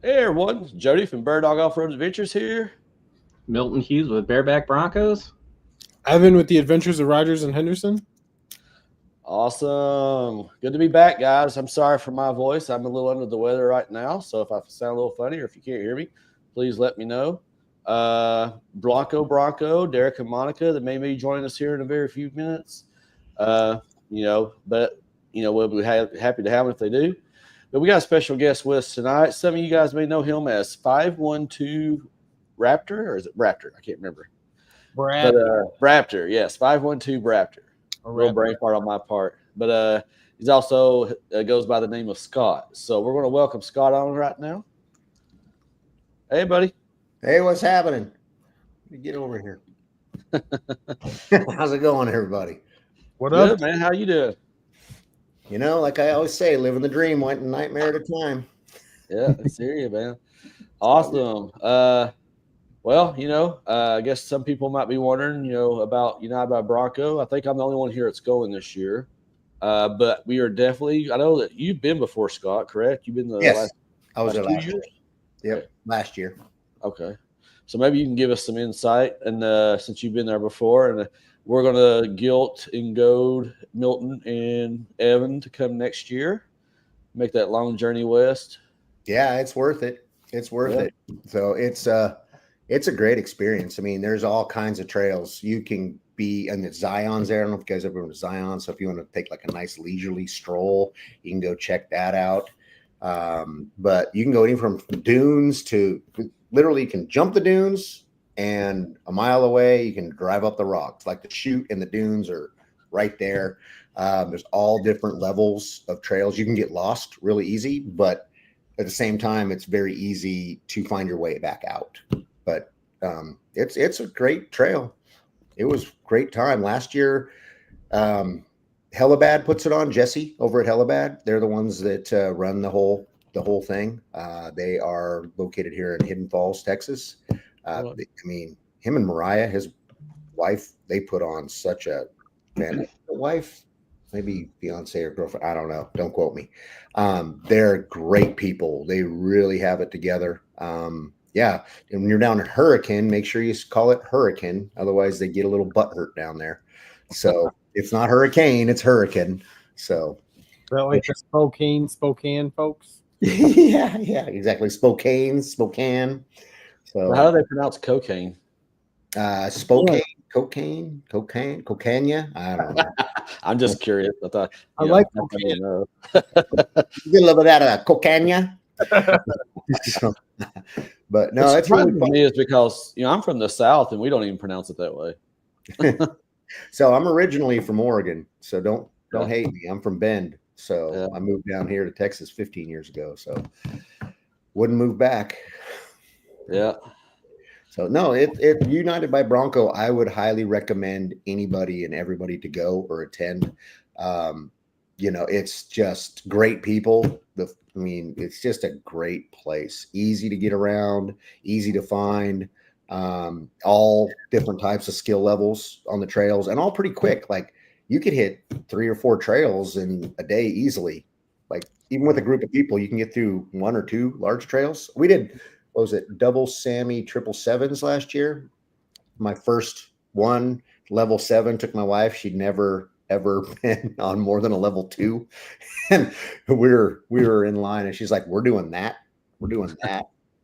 Hey everyone, Jody from Bird Dog Off Road Adventures here. Milton Hughes with Bareback Broncos. Ivan with the Adventures of Rogers and Henderson. Awesome. Good to be back, guys. I'm sorry for my voice. I'm a little under the weather right now, so if I sound a little funny or if you can't hear me, please let me know. Bronco, Derek and Monica, that may be joining us here in a very few minutes. We'll be happy to have them if they do. But we got a special guest with us tonight. Some of you guys may know him as 512 Raptor, or is it Raptor? I can't remember. Raptor, yes, 512 Raptor. A little brain fart on my part. But he's also goes by the name of Scott. So we're going to welcome Scott on right now. Hey, buddy. Hey, what's happening? Get over here. How's it going, everybody? What Good, up, man? How you doing? You know, like I always say, living the dream, one nightmare at a time. Yeah, I hear you, man. Awesome. I guess some people might be wondering, about United by Bronco. I think I'm the only one here that's going this year. But we are definitely, I know that you've been before, Scott, correct? You've been the Yes, I was there last 2 last year. years? Yep, last year. Okay. So maybe you can give us some insight, and since you've been there before, and we're going to guilt and goad Milton and Evan to come next year, make that long journey west. Yeah, it's worth it. It's worth it. So it's a great experience. I mean, there's all kinds of trails. You can be, and the Zion's there. I don't know if you guys ever been to Zion. So if you want to take like a nice leisurely stroll, you can go check that out. But you can go anywhere from dunes to literally you can jump the dunes, and a mile away you can drive up the rocks. Like the chute and the dunes are right there. There's all different levels of trails. You can get lost really easy, but at the same time, it's very easy to find your way back out. But it's a great trail. It was great time last year. Helibad puts it on. Jesse over at Helibad, they're the ones that run the whole thing. They are located here in Hidden Falls, Texas. Him and Mariah, his wife, they put on such a wife, maybe fiance or girlfriend. I don't know. Don't quote me. They're great people. They really have it together. Yeah. And when you're down at Hurricane, make sure you call it Hurricane. Otherwise, they get a little butt hurt down there. So it's not Hurricane, it's Hurricane. So is that like the Spokane folks? yeah, exactly. Spokane. So How do they pronounce cocaine? Spokane, cocaine. I don't know. I'm just curious. I thought I like cocaine. You get a little bit of cocaine. But no, it's really funny is because I'm from the South and we don't even pronounce it that way. So I'm originally from Oregon, so don't hate me. I'm from Bend, so I moved down here to Texas 15 years ago. So wouldn't move back. Yeah. So no, it United by Bronco, I would highly recommend anybody and everybody to go or attend. It's just great people. It's just a great place. Easy to get around, easy to find. All different types of skill levels on the trails, and all pretty quick. Like you could hit 3 or 4 trails in a day easily. Like even with a group of people, you can get through 1 or 2 large trails. We did, what was it, double Sammy 777s last year. My first one, level 7, took my wife. She'd never ever been on more than a level 2, and we were in line, and she's like, we're doing that, and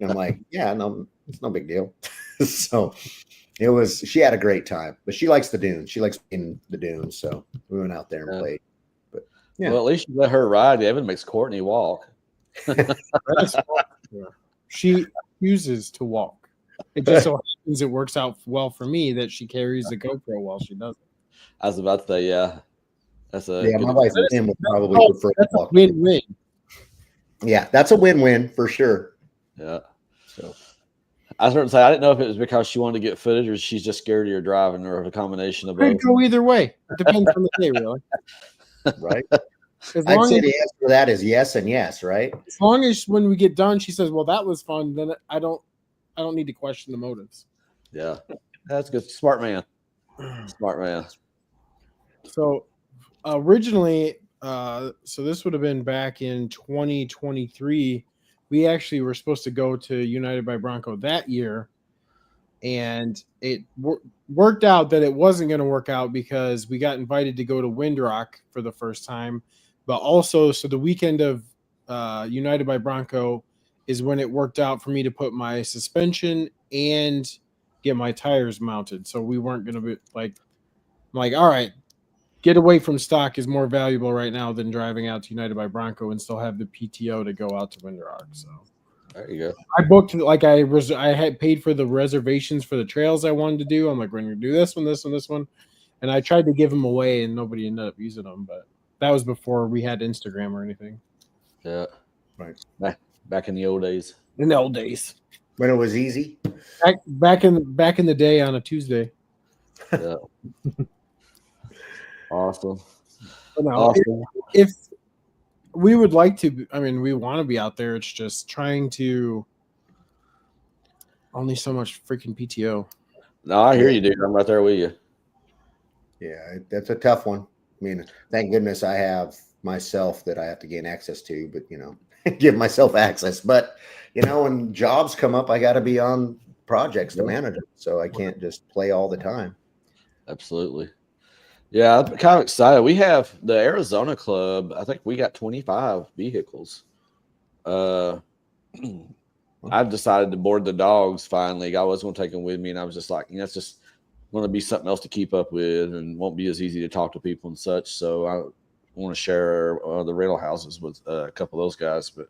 I'm like, yeah, no, it's no big deal. So she had a great time, but she likes the dunes. She likes in the dunes, so we went out there and played. But yeah, well, at least you let her ride. Evan makes Courtney walk. She chooses to walk. It just so happens it works out well for me that she carries the GoPro while she does it. I was about to say, yeah. That's my wife and Tim would probably prefer to walk. Win-win. Yeah, that's a win-win for sure. Yeah. So I was going to say, I didn't know if it was because she wanted to get footage or she's just scared of your driving or a combination of both. Could go either way. It depends on the day, really. Right. I'd say the answer to that is yes and yes, right? As long as when we get done, she says, well, that was fun, then I don't need to question the motives. Yeah. That's good. Smart man. So originally, so this would have been back in 2023. we actually were supposed to go to United by Bronco that year, and it worked out that it wasn't going to work out because we got invited to go to Windrock for the first time, but also so the weekend of United by Bronco is when it worked out for me to put my suspension and get my tires mounted. So we weren't going to be like, I'm like, all right, get away from stock is more valuable right now than driving out to United by Bronco and still have the PTO to go out to Windrock. So there you go. I booked, like I had paid for the reservations for the trails I wanted to do. I'm like, we're going to do this one, this one, this one. And I tried to give them away and nobody ended up using them, but that was before we had Instagram or anything. Yeah. Right. Back in the old days. In the old days. When it was easy. Back in the day on a Tuesday. Yeah. Awesome. But no, Awesome. if we would like to, I mean, we want to be out there. It's just trying to only so much freaking PTO. No, I hear you, dude. I'm right there with you. Yeah, that's a tough one. I mean, thank goodness I have myself that I have to gain access to, but give myself access. But when jobs come up, I got to be on projects to manage it, so I can't just play all the time. Absolutely. Yeah, I'm kind of excited. We have the Arizona Club. I think we got 25 vehicles. I decided to board the dogs finally. I was going to take them with me, and I was just like, it's just going to be something else to keep up with and won't be as easy to talk to people and such. So I want to share the rental houses with a couple of those guys. But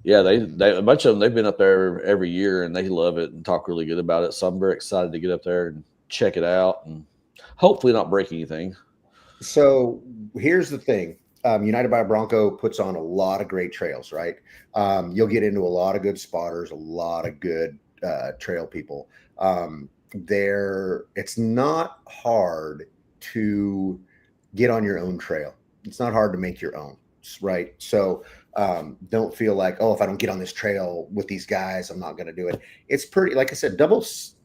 yeah, they a bunch of them, they've been up there every year and they love it and talk really good about it. So I'm very excited to get up there and check it out and hopefully not break anything. So here's the thing. United by Bronco puts on a lot of great trails, right? You'll get into a lot of good spotters, a lot of good trail people. It's not hard to get on your own trail. It's not hard to make your own, right? So don't feel like, if I don't get on this trail with these guys, I'm not going to do it. It's pretty, like I said,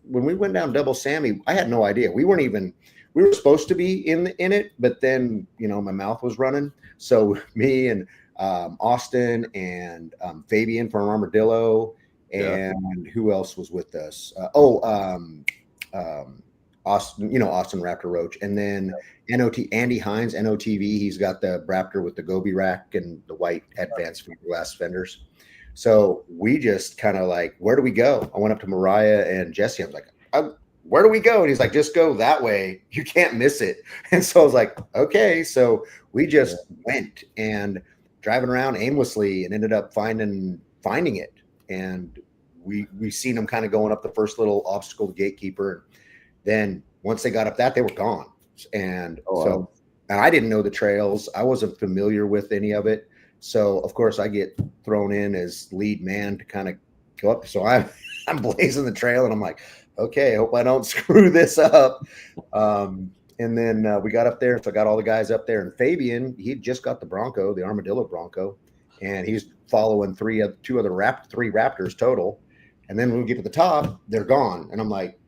when we went down Double Sammy, I had no idea. We were supposed to be in it, but then, my mouth was running. So me and Austin and Fabian from Armadillo and who else was with us? Austin, Austin Raptor Roach, and then Andy Hines, NOTV. He's got the Raptor with the Gobi rack and the white advanced glass fenders. So we just kind of like, where do we go? I went up to Mariah and Jesse. I was like, where do we go? And he's like, just go that way. You can't miss it. And so I was like, okay. So we just went and driving around aimlessly and ended up finding it. And we seen them kind of going up the first little obstacle to Gatekeeper. Then once they got up that, they were gone. And and I didn't know the trails. I wasn't familiar with any of it. So of course I get thrown in as lead man to kind of go up. So I'm blazing the trail and I'm like, okay, I hope I don't screw this up. And then we got up there. So I got all the guys up there, and Fabian, he just got the Bronco, the Armadillo Bronco, and he's following three Raptors total. And then when we get to the top, they're gone. And I'm like,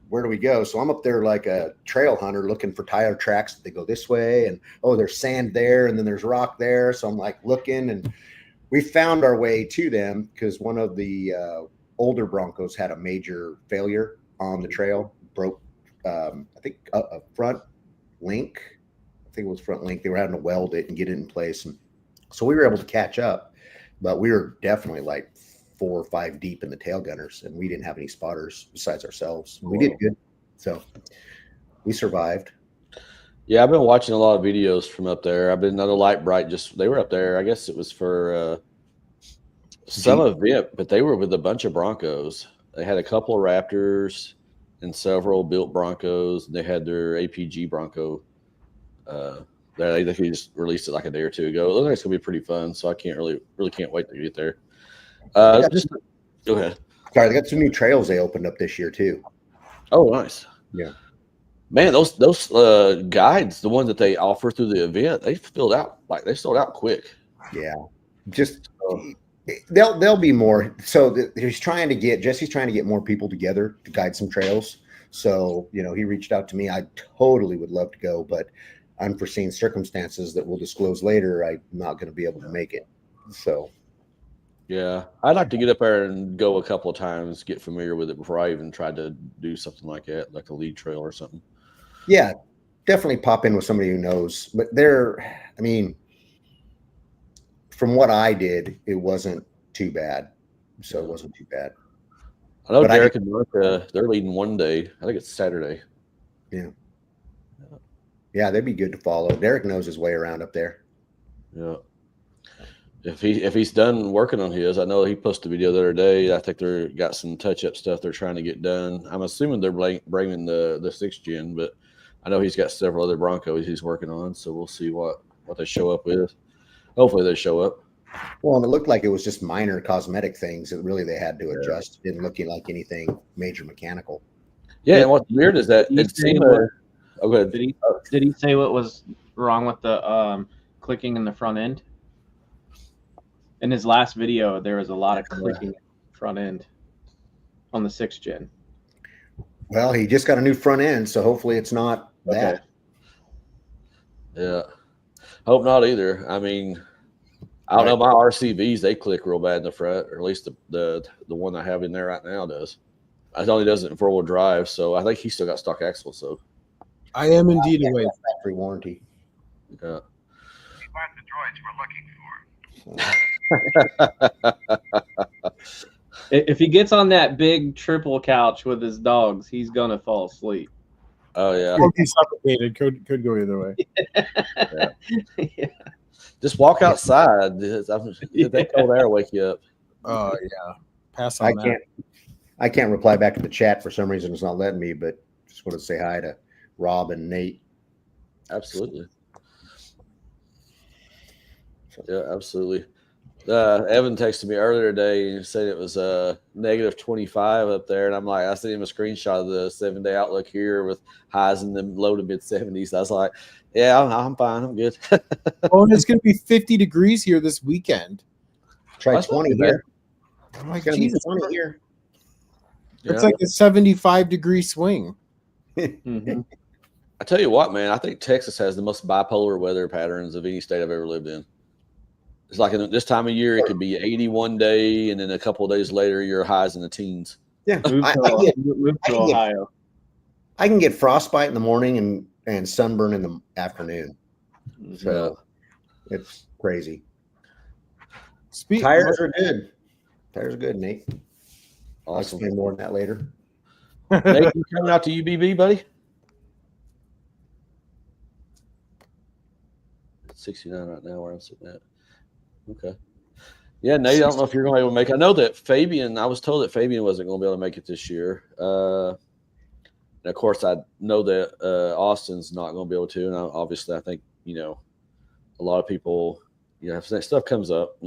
where do we go? So I'm up there like a trail hunter looking for tire tracks that they go this way. And, there's sand there. And then there's rock there. So I'm like looking, and we found our way to them because one of the older Broncos had a major failure on the trail, broke, I think a front link. I think it was front link. They were having to weld it and get it in place. And so we were able to catch up, but we were definitely like 4 or 5 deep in the tail gunners, and we didn't have any spotters besides ourselves. We did good. So we survived. Yeah, I've been watching a lot of videos from up there. I've been another Light Bright. They were up there. I guess it was for some event, but they were with a bunch of Broncos. They had a couple of Raptors and several built Broncos. They had their APG Bronco. They just released it like a day or two ago. It looks like it's gonna be pretty fun. So I really can't wait to get there. Go ahead. Sorry, they got some new trails they opened up this year too. Oh, nice. Yeah. Man, those guides, the ones that they offer through the event, they sold out quick. Yeah. Just there'll be more. So Jesse's trying to get more people together to guide some trails. So, he reached out to me. I totally would love to go, but unforeseen circumstances that we'll disclose later, I'm not going to be able to make it. So Yeah, I'd like to get up there and go a couple of times, get familiar with it before I even tried to do something like that, like a lead trail or something. Yeah, definitely pop in with somebody who knows. But I mean, from what I did, it wasn't too bad. So it wasn't too bad. I know But Derek and Martha, they're leading one day. I think it's Saturday. Yeah, they'd be good to follow. Derek knows his way around up there. Yeah. If he's done working on his, I know he posted a video the other day. I think they're got some touch up stuff they're trying to get done. I'm assuming they're bringing the 6th gen, but I know he's got several other Broncos he's working on. So we'll see what they show up with. Hopefully they show up. Well, and it looked like it was just minor cosmetic things that really they had to adjust. It didn't look like anything major mechanical. Yeah, and what's weird is that it seemed. Oh, go ahead. Did he say what was wrong with the clicking in the front end? In his last video, there was a lot of clicking in the front end on the 6th gen. Well, he just got a new front end, so hopefully it's not that. Yeah, hope not either. I mean, I don't know. My RCVs, they click real bad in the front, or at least the one I have in there right now does. It only does it in 4-wheel drive, so I think he still got stock axle. So I am indeed away. Factory warranty. Yeah. We bought the droids we're looking for. If he gets on that big triple couch with his dogs, he's gonna fall asleep. Oh yeah. Or be suffocated. Could go either way. Yeah. Just walk outside. That cold air wake you up. Oh yeah. Pass on that. I can't reply back to the chat for some reason. It's not letting me, but just wanted to say hi to Rob and Nate. Absolutely. Yeah, absolutely. Evan texted me earlier today and said it was negative 25 up there, and I'm like, I sent him a screenshot of the 7-day outlook here with highs in the low to mid 70s. I was like, yeah, I'm fine, I'm good. Oh, and it's going to be 50 degrees here this weekend. Try That's 20 not too here. I'm like, It's gonna be Jesus, 20 here. it's like a 75-degree swing. Mhm. I tell you what, man, I think Texas has the most bipolar weather patterns of any state I've ever lived in. It's like in this time of year, it could be 81 day, and then a couple of days later, your highs in the teens. Yeah, Move to Ohio. I can get frostbite in the morning and sunburn in the afternoon. So it's crazy. Tires are good. Tires are good, Nate. I'll Awesome. explain more on that later. Nate, you coming out to UBB, buddy? 69 right now where I'm sitting at. Okay. Yeah, Nate, I don't know if you're going to be able to make it. I know that Fabian, I was told that Fabian wasn't going to be able to make it this year. And of course, I know that Austin's not going to be able to. And obviously, I think, a lot of people, if that stuff comes up,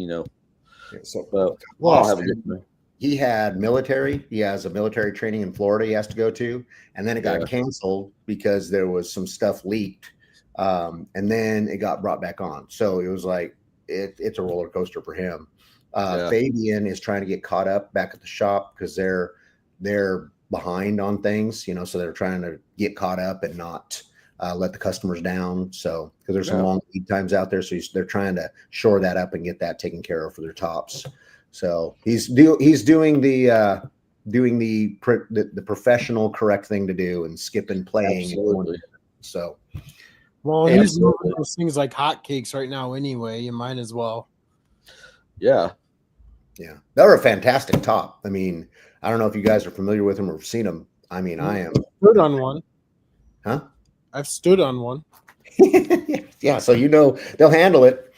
So, but I'll have a good time. he had military. He has a military training in Florida he has to go to. And then it got canceled because there was some stuff leaked. And then it got brought back on. So it was like, it's a roller coaster for him. Fabian is trying to get caught up back at the shop because they're behind on things, so they're trying to get caught up and not let the customers down. So because there's some long lead times out there, so they're trying to shore that up and get that taken care of for their tops. So he's doing the professional correct thing to do and skipping playing. Absolutely. So. Well, he's moving those things like hotcakes right now anyway. You might as well. Yeah. Yeah. They're a fantastic top. I mean, I don't know if you guys are familiar with them or seen them. I mean, I am. Stood on one. Huh? I've stood on one. Yeah. So, they'll handle it.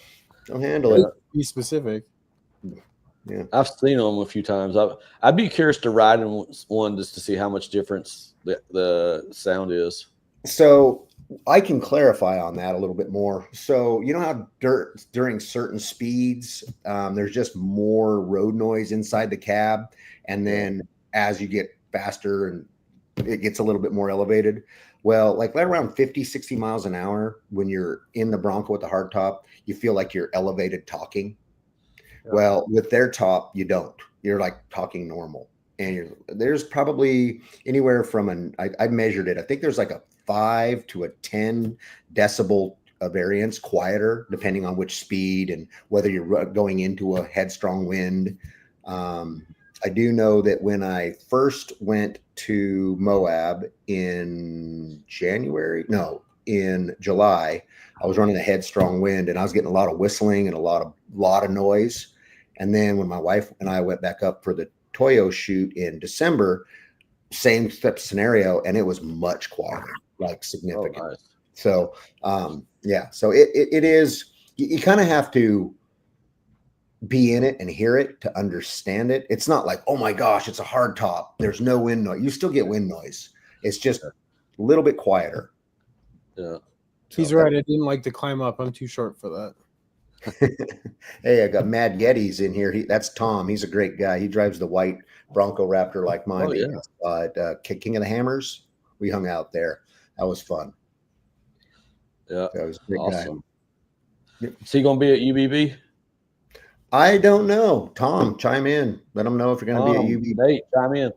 They'll handle it. Be specific. Yeah. I've seen them a few times. I'd be curious to ride in one just to see how much difference the sound is. So I can clarify on that a little bit more. So how during certain speeds, there's just more road noise inside the cab. And then as you get faster and it gets a little bit more elevated. Well, like right around 50, 60 miles an hour, when you're in the Bronco with the hard top, you feel like you're elevated talking. Yeah. Well, with their top, you don't. You're like talking normal. And there's probably anywhere from I measured it. I think there's like a 5 to a 10 decibel variance, quieter, depending on which speed and whether you're going into a headstrong wind. I do know that when I first went to Moab in July, I was running a headstrong wind and I was getting a lot of whistling and a lot of noise. And then when my wife and I went back up for the Toyo shoot in December, same type scenario, and it was much quieter, like significant. Oh, nice. So so it is, you kind of have to be in it and hear it to understand it. It's not like, oh my gosh, it's a hard top, there's no wind noise. You still get wind noise. It's just a little bit quieter. Yeah. He's right. I didn't like to climb up. I'm too short for that. Hey, I got Mad Geddes in here. That's Tom. He's a great guy. He drives the white Bronco Raptor like mine. Oh, yeah. At King of the Hammers, we hung out there. That was fun. Yeah. That was a great Awesome. guy. Is he going to be at UBB? I don't know. Tom, chime in. Let him know if you're going to be at UBB. Nate, chime in.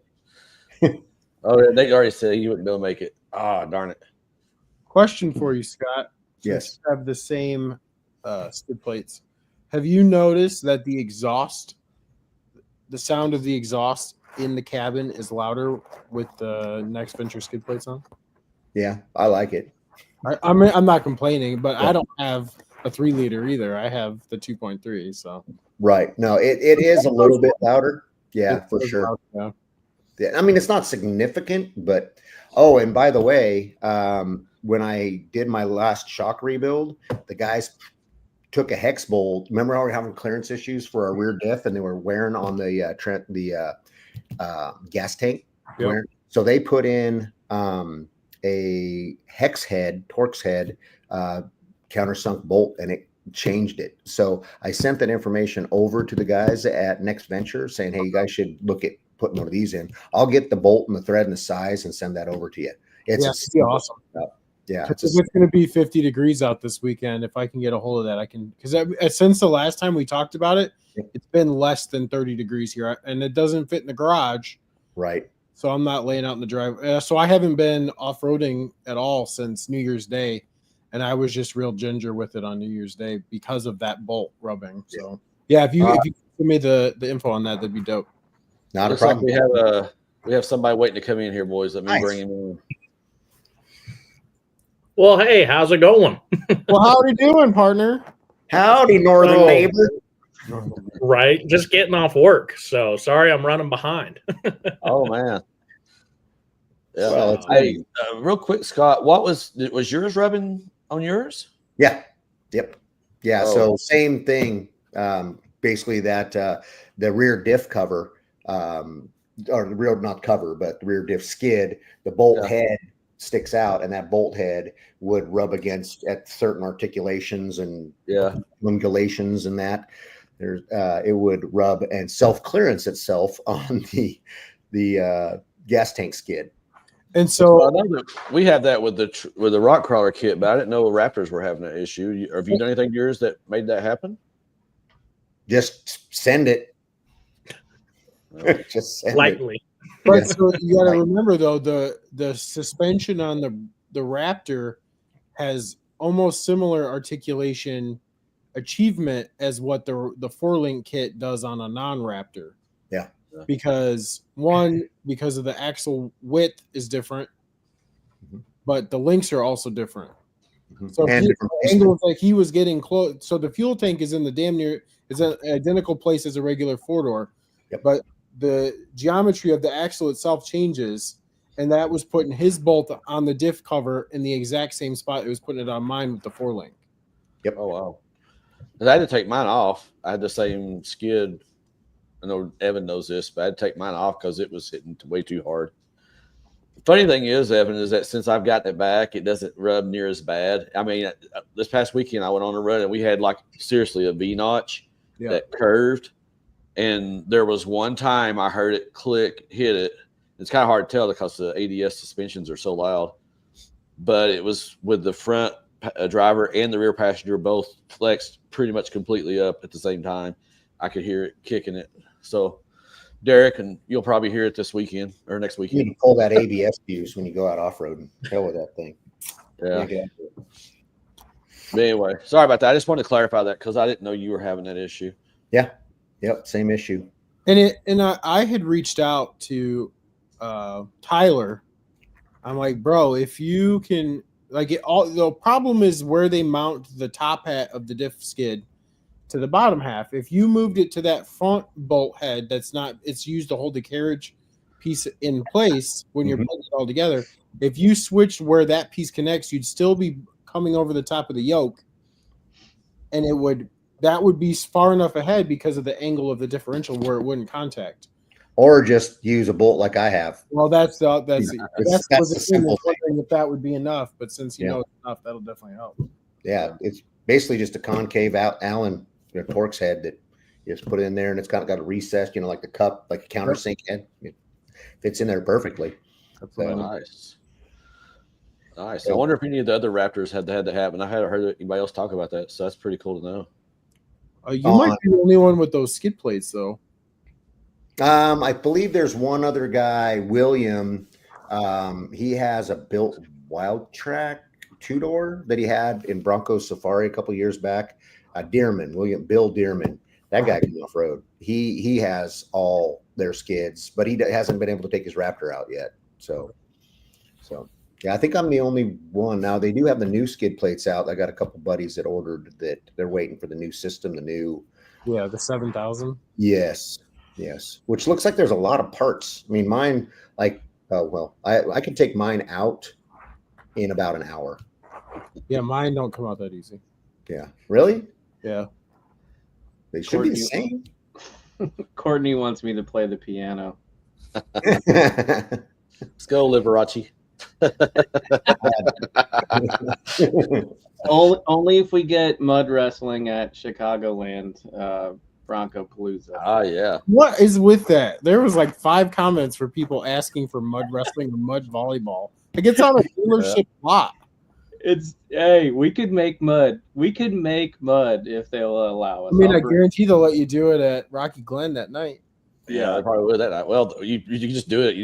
Oh, yeah, Nate already said he wouldn't be able to make it. Ah, darn it. Question for you, Scott. Yes. Since you have the same skid plates. Have you noticed that the sound of the exhaust in the cabin is louder with the Next Venture skid plates on? Yeah, I like it. I'm not complaining, but I don't have a 3-liter either. I have the 2.3. So Right. No, it is a little bit louder. Yeah, for sure. Yeah. Yeah, I mean, it's not significant, but oh, and by the way, when I did my last shock rebuild, the guys took a hex bolt. Remember how we were having clearance issues for our rear diff, and they were wearing on the gas tank. Yep. So they put in a hex head, Torx head, countersunk bolt, and it changed it. So I sent that information over to the guys at Next Venture saying, hey, you guys should look at putting one of these in. I'll get the bolt and the thread and the size and send that over to you. It's awesome. Yeah, It's going to be 50 degrees out this weekend. If I can get a hold of that, I can, because since the last time we talked about it, it's been less than 30 degrees here, and it doesn't fit in the garage. Right. So I'm not laying out in the driveway. So I haven't been off-roading at all since New Year's Day, and I was just real ginger with it on New Year's Day because of that bolt rubbing. So yeah, if you give me the info on that, that'd be dope. Not Looks a problem. Like we have somebody waiting to come in here, boys. Let me bring him in. Well, hey, how's it going? Well, how are you doing, partner? Howdy, northern neighbor. Right, just getting off work. So sorry, I'm running behind. Oh man. Yeah. Well, hey, real quick, Scott, what was yours rubbing on yours? Yeah. Yep. Yeah. Oh. So same thing. Basically, that the rear diff cover, or the rear not cover, but the rear diff skid, the bolt head sticks out, and that bolt head would rub against at certain articulations and ungulations, and that there's it would rub and self clearance itself on the gas tank skid. And so I know that we have that with the rock crawler kit, but I didn't know Raptors were having that issue. Have you done anything to yours that made that happen? Just send it. Just send Lightly. it. But so you got to remember though, the suspension on the Raptor has almost similar articulation achievement as what the 4-link kit does on a non-Raptor. Yeah. Because of the axle width is different, but the links are also different. So And angles like he was getting close. So the fuel tank is in the damn near is an identical place as a regular 4-door, but the geometry of the axle itself changes, and that was putting his bolt on the diff cover in the exact same spot it was putting it on mine with the 4-link. Yep. Oh wow. I had to take mine off. I had the same skid. I know Evan knows this, but I had to take mine off because it was hitting way too hard. The funny thing is, Evan, is that since I've gotten it back, it doesn't rub near as bad. I mean, this past weekend I went on a run and we had like seriously a V notch that curved. And there was one time I heard it click, hit it. It's kind of hard to tell because the ADS suspensions are so loud. But it was with the front driver and the rear passenger both flexed pretty much completely up at the same time. I could hear it kicking it. So, Derek, and you'll probably hear it this weekend or next You weekend. need to pull that ABS fuse when you go out off-roading. Hell with that thing. Yeah. But anyway, sorry about that. I just wanted to clarify that because I didn't know you were having that issue. Yep, same issue. And I had reached out to Tyler. I'm like, bro, if you can, like, the problem is where they mount the top hat of the diff skid to the bottom half. If you moved it to that front bolt head, it's used to hold the carriage piece in place when you're putting it all together. If you switched where that piece connects, you'd still be coming over the top of the yoke, and that would be far enough ahead because of the angle of the differential where it wouldn't contact. Or just use a bolt like I have. Well, that's the the simple thing. wondering if that would be enough, but since you Yeah. know it's enough, that'll definitely help. Yeah, it's basically just a concave Allen Torx head that you just put in there, and it's got a recess, like the cup, like a countersink head. It fits in there perfectly. That's So- nice. Nice. I wonder if any of the other Raptors had to have, and I hadn't heard anybody else talk about that, so that's pretty cool to know. You might be the only one with those skid plates, though. I believe there's one other guy, William. He has a built Wild Track 2-door that he had in Bronco Safari a couple years back. Bill Dearman. That guy can off road. He has all their skids, but he hasn't been able to take his Raptor out yet. So yeah, I think I'm the only one. Now they do have the new skid plates out. I got a couple buddies that ordered that. They're waiting for the new system, the 7,000. Yes. Which looks like there's a lot of parts. I mean, mine, I can take mine out in about an hour. Yeah, mine don't come out that easy. Yeah. Really? Yeah. They should be the same. Courtney wants me to play the piano. Let's go, Liberace. Only if we get mud wrestling at Chicagoland, Bronco Palooza. Ah, yeah. What is with that? There was like 5 comments for people asking for mud wrestling or mud volleyball. Like, it's on a dealership lot. We could make mud. We could make mud if they'll allow us. I mean, I guarantee they'll let you do it at Rocky Glen that night. Yeah, they probably would that night. Well, you can just do it. They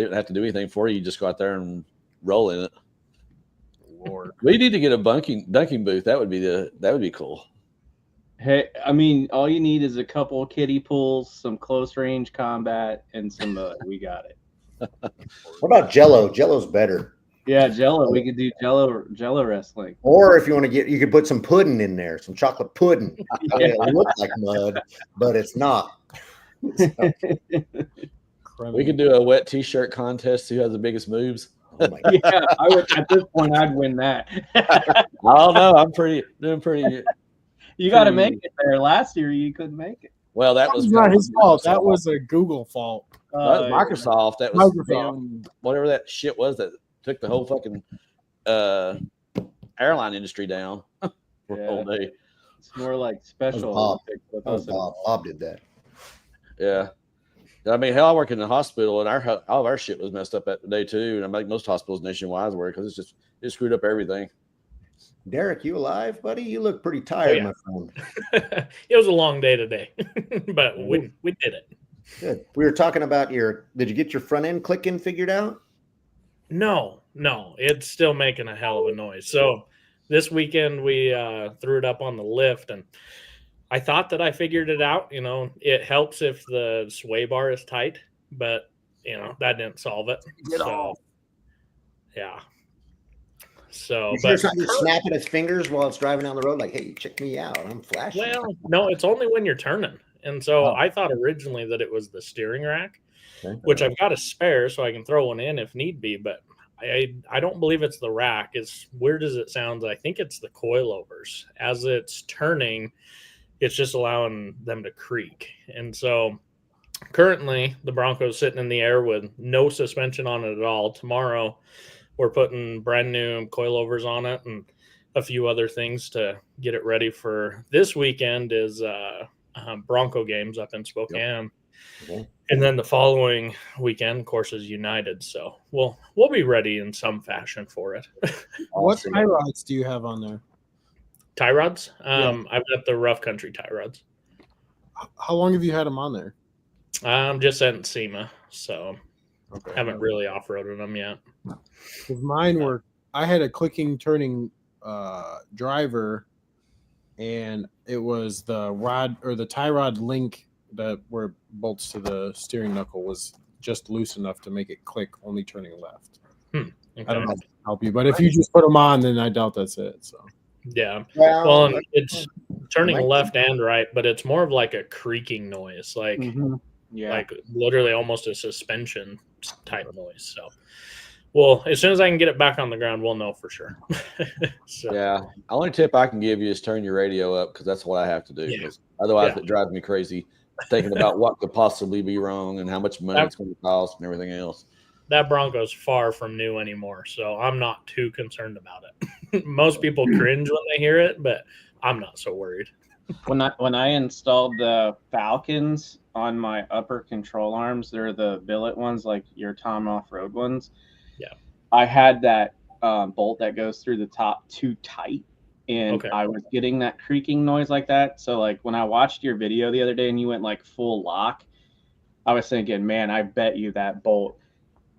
didn't have to do anything for you. You just go out there and roll in it. Lord. We need to get a dunking booth. That would be cool. Hey, I mean, all you need is a couple kiddie pools, some close range combat, and some mud. We got it. What about Jello? Jello's better. Yeah, Jello. We could do Jello wrestling. Or if you want to you could put some pudding in there, some chocolate pudding. Yeah. It looks like mud, but it's not. We could do a wet T-shirt contest. Who has the biggest moves? Oh my God. Yeah, I would. At this point, I'd win that. I don't know. I'm doing pretty. You got to make it there. Last year, you couldn't make it. Well, that That was was not his fault. Microsoft. That was a Google fault. That was Microsoft. That was Microsoft. whatever that shit was that took the whole fucking airline industry down for a whole day. It's more like Special Bob. Olympics with Oh, us. Bob did that. Yeah. I mean, hell, I work in the hospital, and all of our shit was messed up that day too. And I'm like most hospitals nationwide were because it screwed up everything. Derek, you alive, buddy? You look pretty tired, yeah. my friend. It was a long day today, but we did it. Good. We were talking about did you get your front end clicking figured out? No, it's still making a hell of a noise. So this weekend we threw it up on the lift, and I thought that I figured it out. It helps if the sway bar is tight, but that didn't solve it. So, yeah. So, You're but snapping his fingers while it's driving down the road, like, "Hey, check me out! I'm flashing." well, no, it's only when you're turning. And so I thought originally that it was the steering rack, Okay. which I've got a spare so I can throw one in if need be. But I don't believe it's the rack. As weird as it sounds, I think it's the coilovers. As it's turning, it's just allowing them to creak. And so currently the Bronco's sitting in the air with no suspension on it at all. Tomorrow we're putting brand new coilovers on it and a few other things to get it ready for this weekend is Bronco games up in Spokane. Okay. And then the following weekend, of course, is United. So we'll be ready in some fashion for it. What Awesome. tie rods do you have on there? Tie rods? I've got the rough country tie rods. How long have you had them on there? I'm just at SEMA, so Okay. haven't really off-roaded them yet. Because mine were, I had a clicking turning driver, and it was the rod or the tie rod link that where it bolts to the steering knuckle was just loose enough to make it click, only turning left. Okay. I don't know if it help you, but if you just put them on, then I doubt that's it. So Yeah. Well, Well, and it's turning might be. left and right, but it's more of like a creaking noise, like Yeah. like literally almost a suspension type noise. So, well, as soon as I can get it back on the ground, we'll know for sure. So, Yeah. Only tip I can give you is turn your radio up because that's what I have to do. Yeah. 'Cause otherwise, Yeah. it drives me crazy thinking about what could possibly be wrong and how much money it's going to cost and everything else. that Bronco's far from new anymore, so I'm not too concerned about it. Most people cringe when they hear it, but I'm not so worried. When I installed the Falcons on my upper control arms, they're the billet ones, like your Tom off-road ones. Yeah. I had that bolt that goes through the top too tight, and Okay. I was getting that creaking noise like that. So like when I watched your video the other day and you went like full lock, I was thinking, man, I bet you that bolt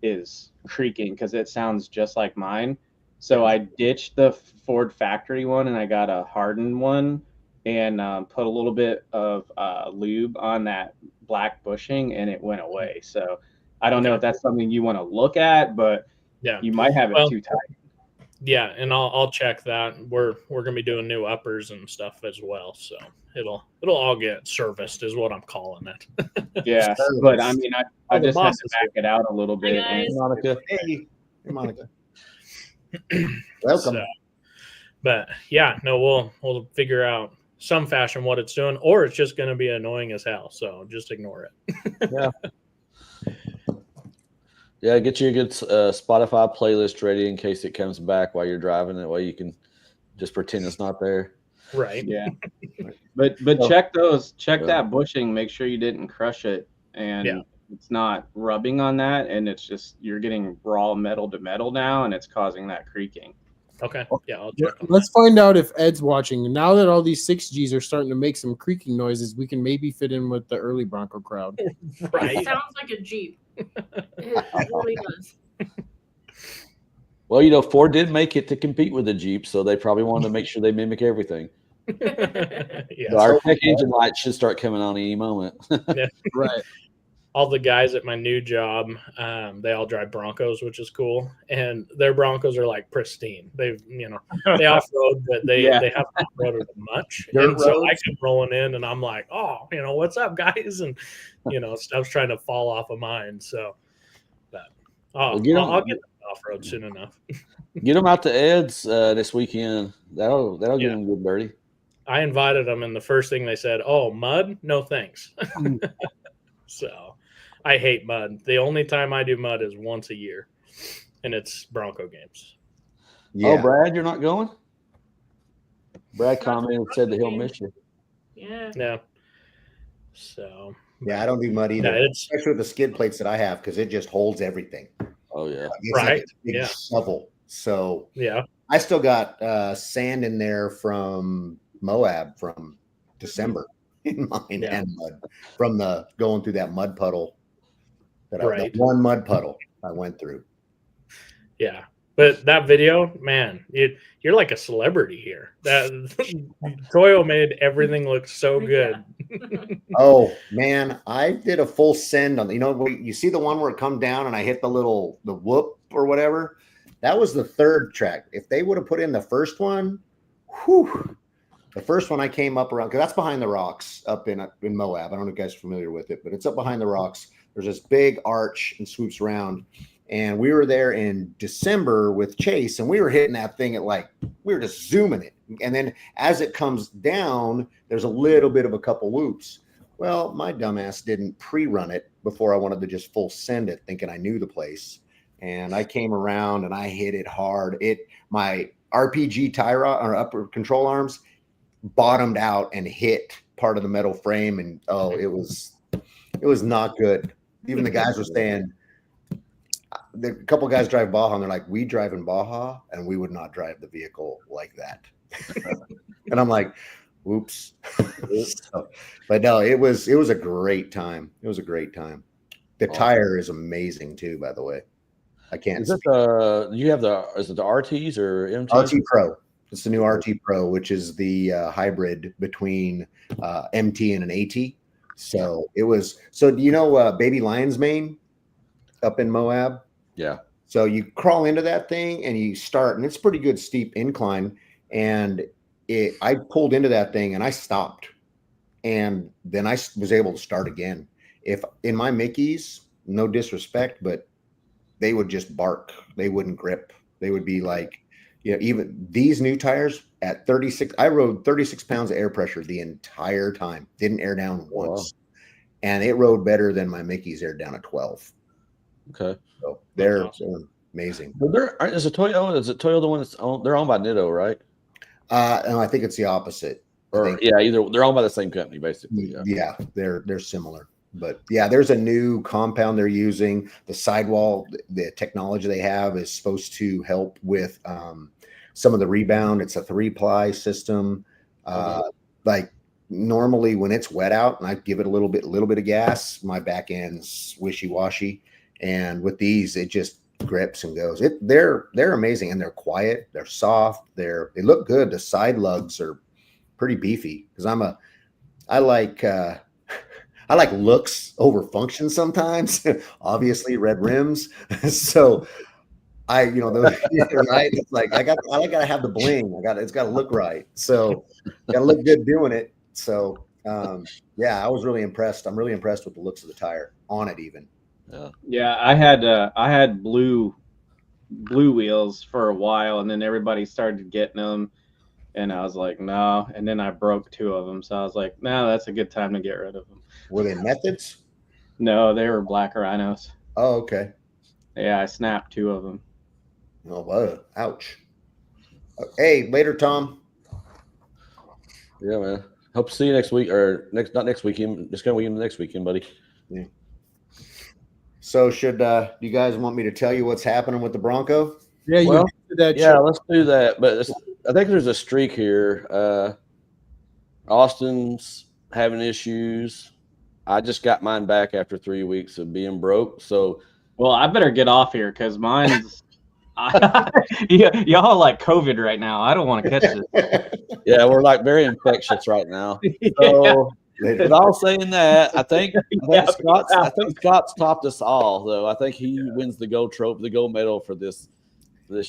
is creaking because it sounds just like mine. So I ditched the Ford factory one and I got a hardened one and put a little bit of lube on that black bushing and it went away. So I don't know if that's something you want to look at, but Yeah. you might have it Well, too tight. Yeah, and I'll check that. We're gonna be doing new uppers and stuff as well, so it'll all get serviced, is what I'm calling it. Yeah, but I mean, I Oh, the just had boss to is back it out a little bit. guys. and- Monica. Hey, Monica. Welcome. So, but yeah, no, we'll figure out some fashion what it's doing, or it's just gonna be annoying as hell. So just ignore it. Yeah, get you a good Spotify playlist ready in case it comes back while you're driving. That way you can just pretend it's not there. Right. Yeah, but Oh. check those. Check Yeah. that bushing. Make sure you didn't crush it, and Yeah. it's not rubbing on that, and it's just you're getting raw metal to metal now, and it's causing that creaking. Okay. Yeah, I'll check on let's find out if Ed's watching. Now that all these 6Gs are starting to make some creaking noises, we can maybe fit in with the early Bronco crowd. that. It Right. sounds like a Jeep. It really does. Well, you know, Ford did make it to compete with the Jeep, so they probably wanted to make sure they mimic everything. Yeah. So our check engine lights should start coming on any moment. Right. All the guys at my new job, they all drive Broncos, which is cool, and their Broncos are like pristine. They've, they off road, but they Yeah. they haven't off roaded much, Dirt and so I roads. come rolling in, and I'm like, oh, what's up, guys, and stuff's trying to fall off of mine. So, but Well, get 'em- I'll get off road soon enough. Get them out to Ed's this weekend. That'll Yeah. get them good dirty. I invited them, and the first thing they said, "Oh, mud? No thanks." So, I hate mud. The only time I do mud is once a year, and it's Bronco games. Yeah. Oh, Brad, you're not going? Brad Not the commented and said that he'll miss you. Yeah. Yeah. So, Yeah, I don't do mud either, yeah, it's especially with the skid plates that I have because it just holds everything. Oh yeah. It's like Right, a big yeah. shovel. So yeah. I still got sand in there from Moab from December in mine Yeah. and mud from the going through that mud puddle. Right. The one mud puddle I went through. Yeah. But that video, man, you're like a celebrity here. That Toyo made everything look so good. Oh man, I did a full send on. Where you see the one where it come down and I hit the whoop or whatever. That was the third track. If they would have put in the first one, whew, the first one I came up around because that's behind the rocks up in Moab. I don't know if you guys are familiar with it, but it's up behind the rocks. There's this big arch and swoops around. And we were there in December with Chase, and we were hitting that thing at we were just zooming it. And then as it comes down, there's a little bit of a couple whoops. Well, my dumbass didn't pre-run it before I wanted to just full send it, thinking I knew the place. And I came around and I hit it hard. My RPG tie rod or upper control arms bottomed out and hit part of the metal frame, and it was not good. Even the guys were saying. A couple guys drive Baja, and they're like, "We drive in Baja, and we would not drive the vehicle like that." And I'm like, "Oops." So, but no, it was a great time. It was a great time. The tire is amazing too, by the way. I can't. Is it is it the RTs or MTs? RT Pro. It's the new RT Pro, which is the hybrid between MT and an AT. So it was. So do you know Baby Lion's Mane up in Moab? Yeah. So you crawl into that thing and you start, and it's pretty good steep incline. And I pulled into that thing and I stopped, and then I was able to start again. If in my Mickeys, no disrespect, but they would just bark. They wouldn't grip. They would be like, even these new tires at 36, I rode 36 pounds of air pressure the entire time. Didn't air down once. Wow. And it rode better than my Mickeys aired down at 12. Okay. So they're amazing. Well, is it Toyo the one that's owned? They're owned by Nitto, right? No, I think it's the opposite. Either they're owned by the same company, basically. Yeah, they're similar. But yeah, there's a new compound they're using. The sidewall, the technology they have is supposed to help with some of the rebound. It's a 3-ply system. Like normally when it's wet out and I give it a little bit of gas, my back end's wishy-washy. And with these, it just grips and goes. They're amazing, and they're quiet. They're soft. They look good. The side lugs are pretty beefy because I like looks over function sometimes. Obviously, red rims. So those, right? It's like I gotta have the bling. It's got to look right. So got to look good doing it. So I was really impressed. I'm really impressed with the looks of the tire on it, even. Yeah, I had blue wheels for a while, and then everybody started getting them, and I was like, no. And then I broke 2 of them, so I was like, no, that's a good time to get rid of them. Were they Methods? No, they were Black Rhinos. Oh, okay. Yeah, I snapped 2 of them. Oh, whoa. Ouch. Hey, later, Tom. Yeah, man. Hope to see you next week, or not next weekend. This coming weekend, next weekend, buddy. Yeah. So should you guys want me to tell you what's happening with the Bronco? Yeah, let's do that. But I think there's a streak here. Austin's having issues. I just got mine back after 3 weeks of being broke. So, well, I better get off here because mine's y'all like COVID right now. I don't want to catch this. Yeah, we're like very infectious right now. So, but all saying that, I think Scott's topped us all, though. I think he wins the gold trophy, the gold medal for this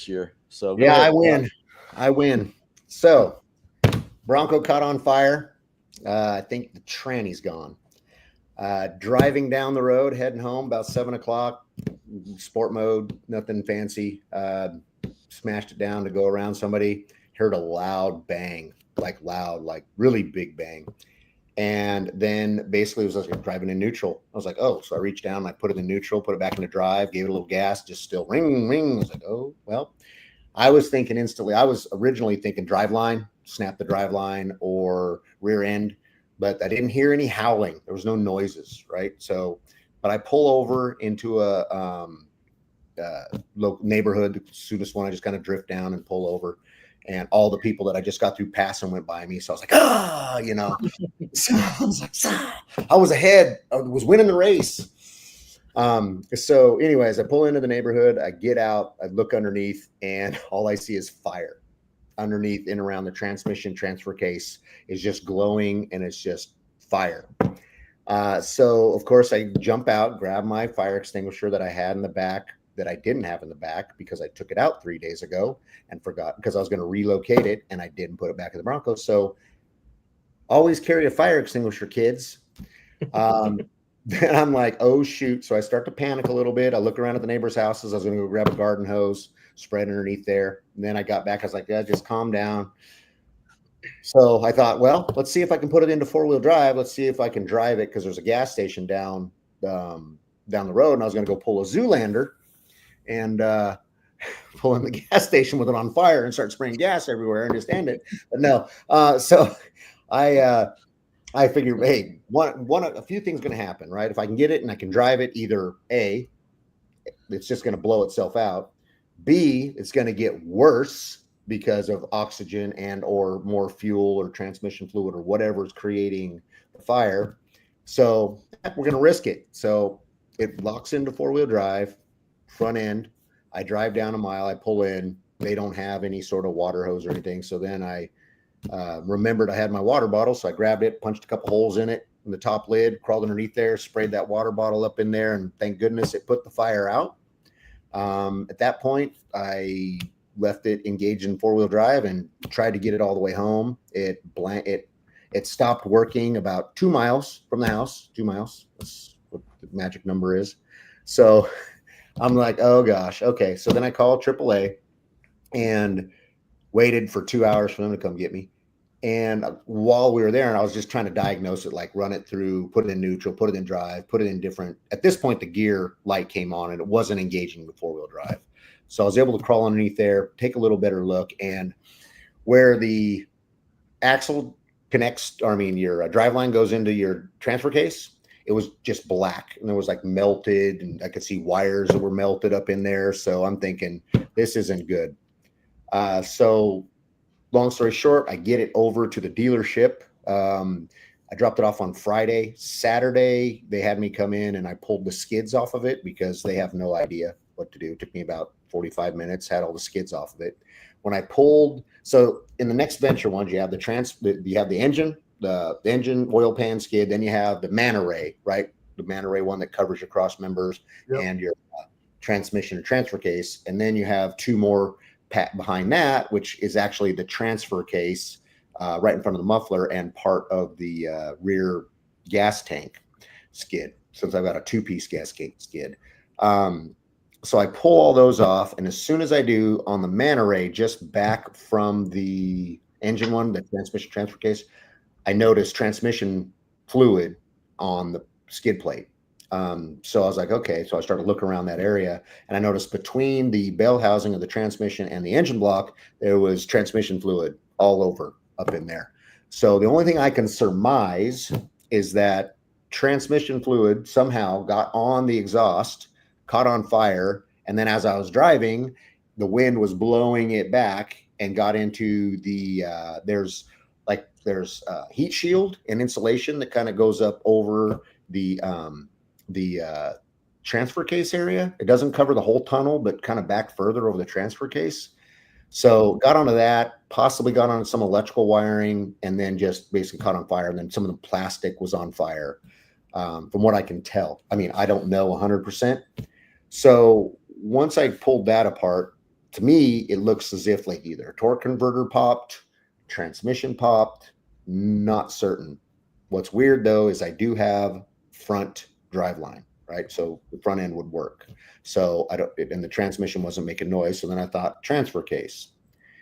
year. So yeah, I win. So Bronco caught on fire. I think the tranny's gone. Driving down the road, heading home about 7:00, sport mode, nothing fancy. Smashed it down to go around somebody. Heard a loud bang, like really big bang. And then basically it was like driving in neutral. I was like, oh, so I reached down, I put it in neutral, put it back into drive, gave it a little gas, just still ring, ring. I was like, oh, well, I was thinking instantly. I was originally thinking driveline, snap the driveline or rear end, but I didn't hear any howling. There was no noises, right? So, but I pull over into a local neighborhood, the soonest one, I just kind of drift down and pull over. And all the people that I just got through passing went by me. So I was like, So I was like, I was ahead. I was winning the race. So anyways, I pull into the neighborhood. I get out. I look underneath, and all I see is fire. Underneath and around the transmission transfer case is just glowing, and it's just fire. So, of course, I jump out, grab my fire extinguisher that I had in the back, that I didn't have in the back because I took it out 3 days ago and forgot because I was going to relocate it and I didn't put it back in the Bronco. So always carry a fire extinguisher, kids. Then I'm like, oh, shoot. So I start to panic a little bit. I look around at the neighbors' houses. I was going to go grab a garden hose, spread underneath there. And then I got back. I was like, yeah, just calm down. So I thought, well, let's see if I can put it into 4-wheel drive. Let's see if I can drive it because there's a gas station down the road. And I was going to go pull a Zoolander and pull in the gas station with it on fire and start spraying gas everywhere and just end it. But no. So I figured, hey, a few things going to happen, right? If I can get it and I can drive it, either A, it's just going to blow itself out. B, it's going to get worse because of oxygen and or more fuel or transmission fluid or whatever is creating the fire. So we're going to risk it. So it locks into 4-wheel drive, front end. I drive down a mile. I pull in. they don't have any sort of water hose or anything. So then I remembered I had my water bottle. So I grabbed it, punched a couple holes in it in the top lid, crawled underneath there, sprayed that water bottle up in there. And thank goodness it put the fire out. At that point, I left it engaged in 4-wheel drive and tried to get it all the way home. It stopped working about 2 miles from the house. 2 miles. That's what the magic number is. So I'm like, oh gosh. Okay. So then I called AAA and waited for 2 hours for them to come get me. And while we were there, and I was just trying to diagnose it, like run it through, put it in neutral, put it in drive, put it in different. At this point, the gear light came on and it wasn't engaging with 4-wheel drive. So I was able to crawl underneath there, take a little better look, and where the axle connects, your drive line goes into your transfer case, it was just black and it was like melted, and I could see wires that were melted up in there. So I'm thinking this isn't good. So long story short, I get it over to the dealership. I dropped it off on Friday. Saturday, they had me come in and I pulled the skids off of it because they have no idea what to do. It took me about 45 minutes, had all the skids off of it. When I pulled, so in the next venture ones, you have the engine, the engine oil pan skid, then you have the man array, right? The man array one that covers your cross members and your transmission or transfer case. And then you have 2 more behind that, which is actually the transfer case right in front of the muffler and part of the rear gas tank skid, since I've got a 2-piece gas tank skid. So I pull all those off, and as soon as I do, on the man array, just back from the engine one, the transmission transfer case, I noticed transmission fluid on the skid plate. So I was like, okay. So I started looking around that area, and I noticed between the bell housing of the transmission and the engine block, there was transmission fluid all over up in there. So the only thing I can surmise is that transmission fluid somehow got on the exhaust, caught on fire, and then as I was driving, the wind was blowing it back and got into the there's heat shield and insulation that kind of goes up over the transfer case area. It doesn't cover the whole tunnel, but kind of back further over the transfer case. So got onto that, possibly got on some electrical wiring, and then just basically caught on fire. And then some of the plastic was on fire, from what I can tell. I mean, I don't know 100%. So once I pulled that apart, to me, it looks as if like either a torque converter popped, transmission popped, not certain. What's weird though is I do have front drive line, right? So the front end would work. So and the transmission wasn't making noise. So then I thought transfer case.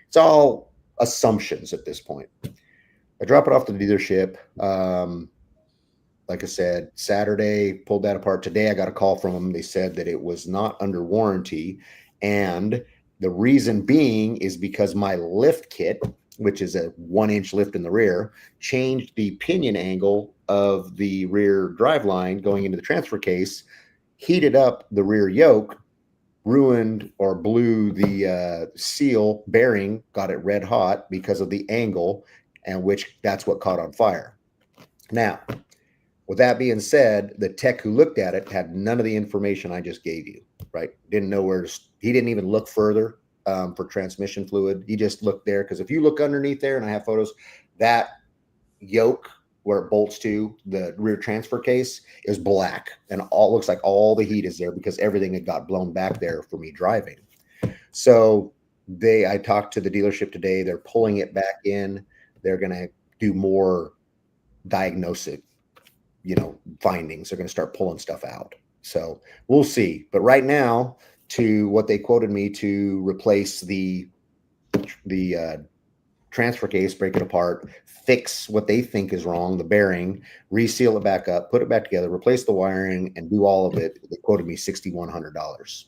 It's all assumptions at this point. I drop it off to the dealership. Like I said, Saturday, pulled that apart. Today, I got a call from them. They said that it was not under warranty. And the reason being is because my lift kit, which is a 1-inch lift in the rear, changed the pinion angle of the rear drive line going into the transfer case, heated up the rear yoke, ruined or blew the seal bearing, got it red hot because of the angle, and which that's what caught on fire. Now, with that being said, the tech who looked at it had none of the information I just gave you, right? Didn't know he didn't even look further for transmission fluid. He just looked there, because if you look underneath there, and I have photos, that yoke where it bolts to the rear transfer case is black, and all looks like all the heat is there because everything had got blown back there for me driving. So I talked to the dealership today. They're pulling it back in. They're going to do more diagnostic, findings. They're going to start pulling stuff out. So we'll see. But right now, to what they quoted me to replace the transfer case, break it apart, fix what they think is wrong, the bearing, reseal it back up, put it back together, replace the wiring, and do all of it. They quoted me $6,100.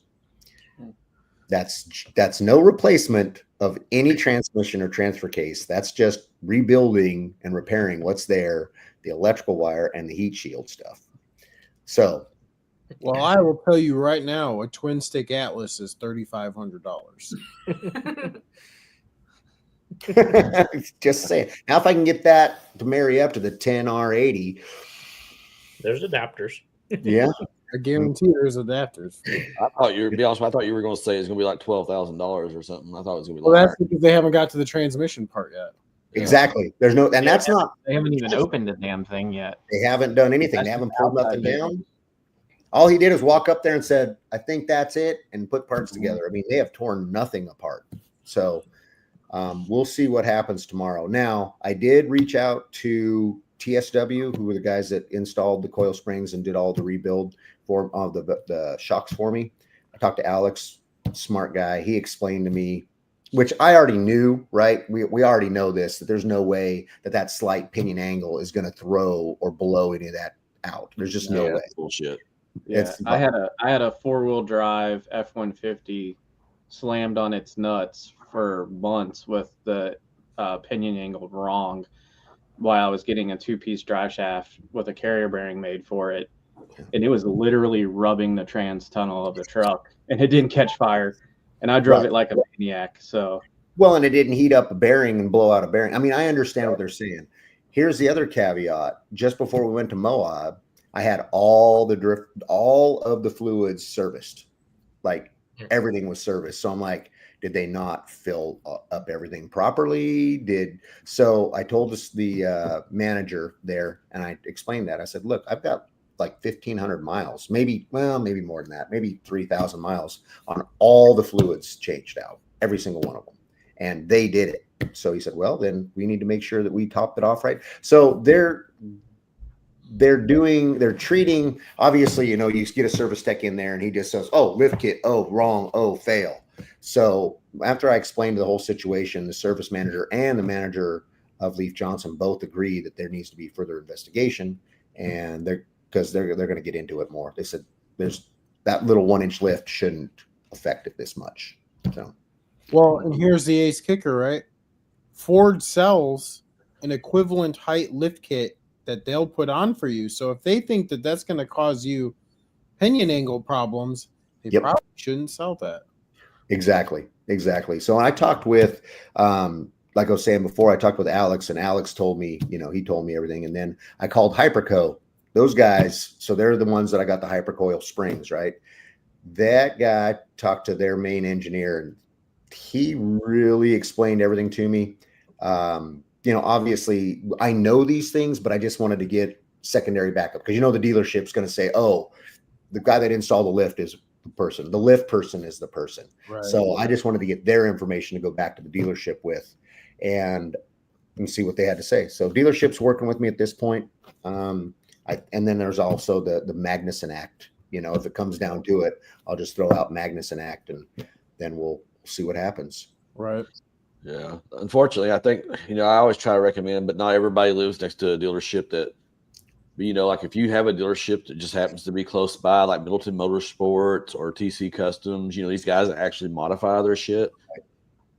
That's no replacement of any transmission or transfer case. That's just rebuilding and repairing what's there, the electrical wire and the heat shield stuff. So, well, I will tell you right now, a twin stick Atlas is $3,500. Just saying. Now, if I can get that to marry up to the 10R80, there's adapters. Yeah, I guarantee there's adapters. I thought you were, be honest, I thought you were going to say it's going to be like $12,000 or something. I thought it was going to be Well, like that's because they haven't got to the transmission part yet. Exactly. There's no, and that's not. They haven't even opened the damn thing yet. They haven't done anything. That's They haven't just pulled outside nothing data. down. All he did was walk up there and said, "I think that's it," and put parts together. I mean, they have torn nothing apart. So we'll see what happens tomorrow. Now, I did reach out to TSW, who were the guys that installed the coil springs and did all the rebuild for the shocks for me. I talked to Alex, smart guy. He explained to me, which I already knew, right? We already know this, that there's no way that slight pinion angle is going to throw or blow any of that out. There's just no way. that's bullshit. Yeah, It's- I had a 4-wheel drive F-150 slammed on its nuts for months with the pinion angle wrong while I was getting a 2-piece drive shaft with a carrier bearing made for it. And it was literally rubbing the trans tunnel of the truck, and it didn't catch fire. And I drove Right. it like a maniac. So Well, and it didn't heat up a bearing and blow out a bearing. I mean, I understand what they're saying. Here's the other caveat. Just before we went to Moab, I had all of the fluids serviced. Like everything was serviced. So I'm like, did they not fill up everything properly? So I told the manager there, and I explained that. I said, look, I've got like 1,500 miles, maybe more than that, maybe 3,000 miles on all the fluids changed out, every single one of them. And they did it. So he said, well, then we need to make sure that we topped it off right. So they're treating, obviously, you get a service tech in there and he just says, oh, lift kit, oh, wrong, oh, fail. So after I explained the whole situation, the service manager and the manager of Leif Johnson both agree that there needs to be further investigation, and they're going to get into it more. They said there's that little 1-inch lift shouldn't affect it this much. So, Well, and here's the ace kicker, right? Ford sells an equivalent height lift kit that they'll put on for you. So if they think that that's going to cause you pinion angle problems, they Yep. probably shouldn't sell that. Exactly. So I talked with, like I was saying before, I talked with Alex, and Alex told me, he told me everything. And then I called Hyperco, those guys. So they're the ones that I got the Hypercoil springs, right? That guy talked to their main engineer, and he really explained everything to me. Obviously I know these things, but I just wanted to get secondary backup because, the dealership's going to say, oh, the guy that installed the lift is the person. The lift person is the person. Right. So I just wanted to get their information to go back to the dealership with and see what they had to say. So dealership's working with me at this point. And then there's also the Magnuson Act. If it comes down to it, I'll just throw out Magnuson Act and then we'll see what happens. Right. Yeah. Unfortunately, I think, I always try to recommend, but not everybody lives next to a dealership that, like if you have a dealership that just happens to be close by, like Middleton Motorsports or TC Customs, these guys that actually modify their shit,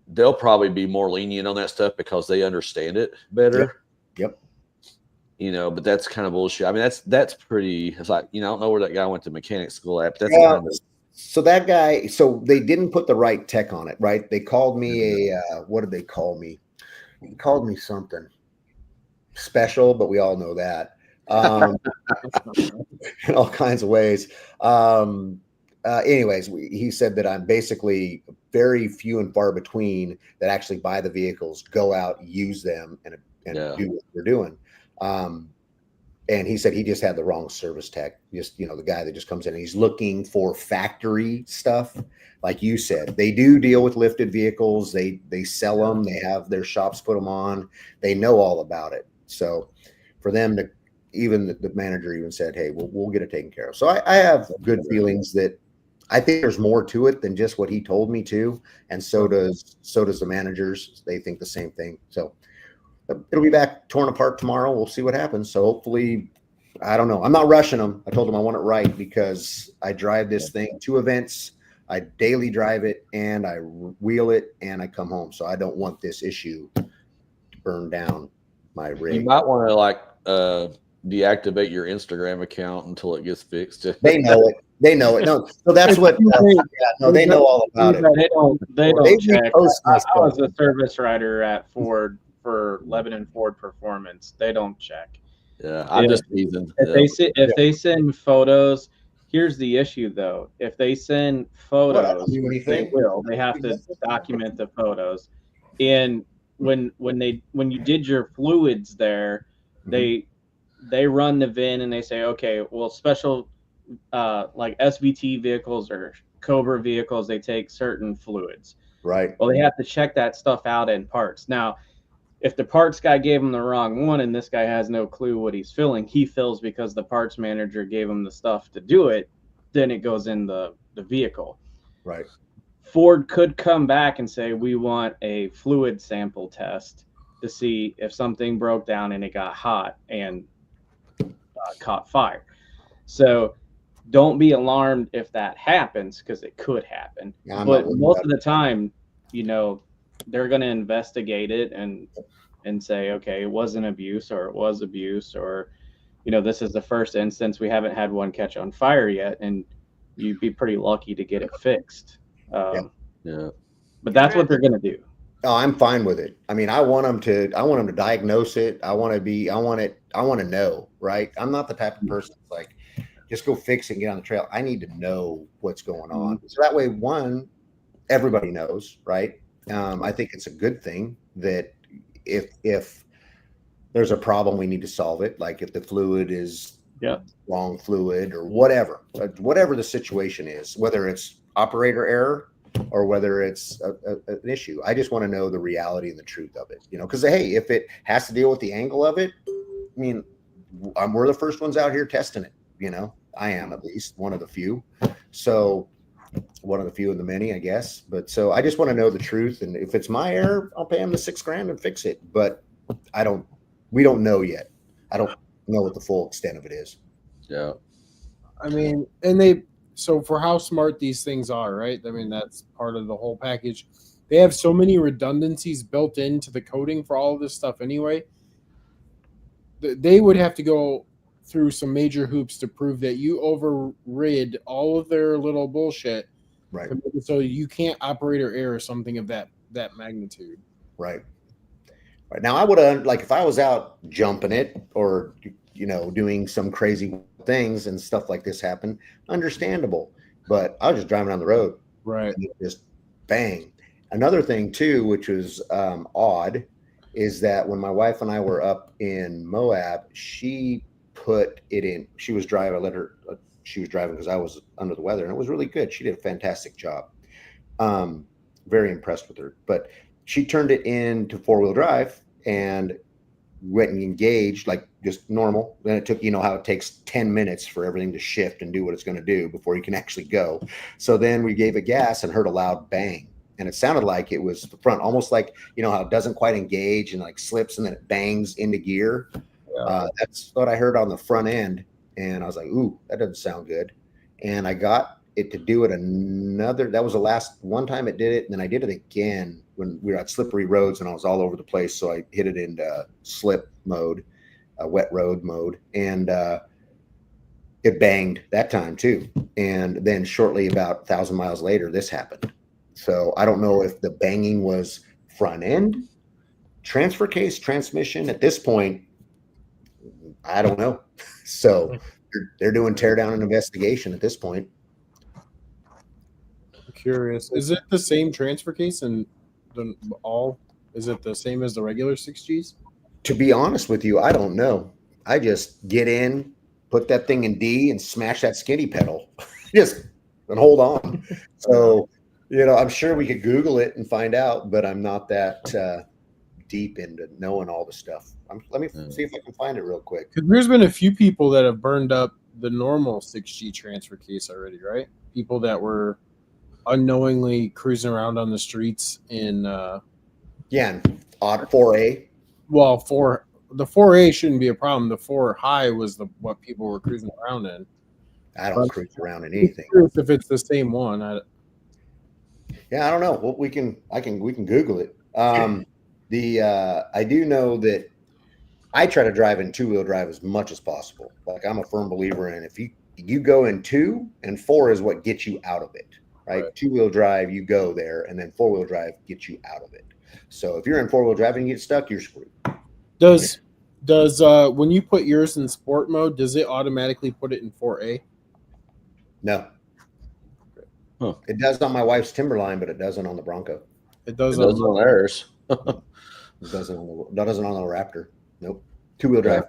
they'll probably be more lenient on that stuff because they understand it better. Yep. But that's kind of bullshit. I mean, that's pretty, it's like, I don't know where that guy went to mechanic school at, but that's kind of, so that guy, so they didn't put the right tech on it, right? They called me what did they call me? He called me something special, but we all know that. In all kinds of ways. Anyways, he said that I'm basically very few and far between that actually buy the vehicles, go out, use them, and do what they're doing. And he said he just had the wrong service tech, just, the guy that just comes in and he's looking for factory stuff. Like you said, they do deal with lifted vehicles. They sell them. They have their shops put them on. They know all about it. So for them to, even the manager even said, hey, we'll get it taken care of. So I have good feelings that I think there's more to it than just what he told me to. And so does the managers. They think the same thing. So it'll be back torn apart tomorrow. We'll see what happens. So hopefully, I don't know. I'm not rushing them. I told them I want it right because I drive this thing 2 events. I daily drive it and I wheel it and I come home. So I don't want this issue to burn down my rig. you might want to deactivate your Instagram account until it gets fixed. They know it. No, so that's what. They know all about it. They don't check. repost I this was a service writer at Ford for Lebanon Ford Performance. They don't check. Yeah, I'm just teasing. If they send photos, here's the issue though. If they send photos, do anything. they will. They have to document the photos. And when you did your fluids there, they run the VIN and they say, okay, well, special like SVT vehicles or Cobra vehicles, they take certain fluids. Right. Well, they have to check that stuff out in parts. Now, if the parts guy gave him the wrong one and this guy has no clue what he's filling, he fills because the parts manager gave him the stuff to do it, then it goes in the vehicle. Right. Ford could come back and say, we want a fluid sample test to see if something broke down and it got hot and caught fire. So don't be alarmed if that happens, because it could happen. Yeah, I'm but not worried most about of the time, you know, they're going to investigate it and say, okay, it wasn't abuse or it was abuse, or, you know, this is the first instance. We haven't had one catch on fire yet, and you'd be pretty lucky to get it fixed. Yeah. But that's what they're going to do. Oh, I'm fine with it. I mean, I want them to diagnose it. I want to know, right? I'm not the type of person that's like, just go fix it and get on the trail. I need to know what's going on. So that way, one, everybody knows, right? I think it's a good thing that if there's a problem, we need to solve it. Like if the fluid is wrong fluid or whatever the situation is, whether it's operator error or whether it's an issue. I just want to know the reality and the truth of it, you know, because, hey, if it has to deal with the angle of it, I mean, we're the first ones out here testing it, you know. I am, at least one of the few. So one of the few of the many, I guess. But so I just want to know the truth. And if it's my error, I'll pay him the $6,000 and fix it. But we don't know yet. I don't know what the full extent of it is. Yeah. I mean, and so for how smart these things are, right? I mean, that's part of the whole package. They have so many redundancies built into the coding for all of this stuff anyway. They would have to go through some major hoops to prove that you overrid all of their little bullshit. Right. So you can't operator error something of that magnitude. Right. Right. Now I would have, like, if I was out jumping it or, you know, doing some crazy things and stuff like this happen, understandable. But I was just driving on the road. Right. And just bang. Another thing too, which was odd, is that when my wife and I were up in Moab, she put it in. She was driving. I let her. She was driving because I was under the weather, and it was really good. She did a fantastic job. Very impressed with her. But she turned it into 4-wheel drive and went and engaged like just normal. Then it took, you know how it takes 10 minutes for everything to shift and do what it's going to do before you can actually go. So then we gave it gas and heard a loud bang. And it sounded like it was the front, almost like, you know, how it doesn't quite engage and like slips and then it bangs into gear. Yeah. That's what I heard on the front end. And I was like, ooh, that doesn't sound good. And I got it to do it that was the last one time it did it. And then I did it again when we were at slippery roads and I was all over the place. So I hit it into slip mode, wet road mode. And it banged that time too. And then shortly, about 1,000 miles later, this happened. So I don't know if the banging was front end, transfer case, transmission. At this point, I don't know. So they're doing teardown and investigation at this point. I'm curious. Is it the same transfer case and is it the same as the regular 6Gs? To be honest with you, I don't know. I just get in, put that thing in D and smash that skinny pedal and hold on. So, you know, I'm sure we could Google it and find out, but I'm not that deep into knowing all the stuff. Let me see if I can find it real quick. Because there's been a few people that have burned up the normal 6G transfer case already, right? People that were unknowingly cruising around on the streets in and odd 4A. Well, the 4A shouldn't be a problem. The 4 high was what people were cruising around in. I don't cruise around in anything. If it's the same one, I don't know. Well, we can Google it. I do know that I try to drive in 2-wheel drive as much as possible. Like, I'm a firm believer in, if you go in 2 and 4 is what gets you out of it, right? 2-wheel drive, you go there, and then 4-wheel drive gets you out of it. So if you're in 4-wheel drive and you get stuck, you're screwed. Does when you put yours in sport mode, does it automatically put it in 4A? No. Huh. It does on my wife's Timberline, but it doesn't on the Bronco. It does. It does on theirs. It doesn't on the Raptor. Nope. 2-wheel drive.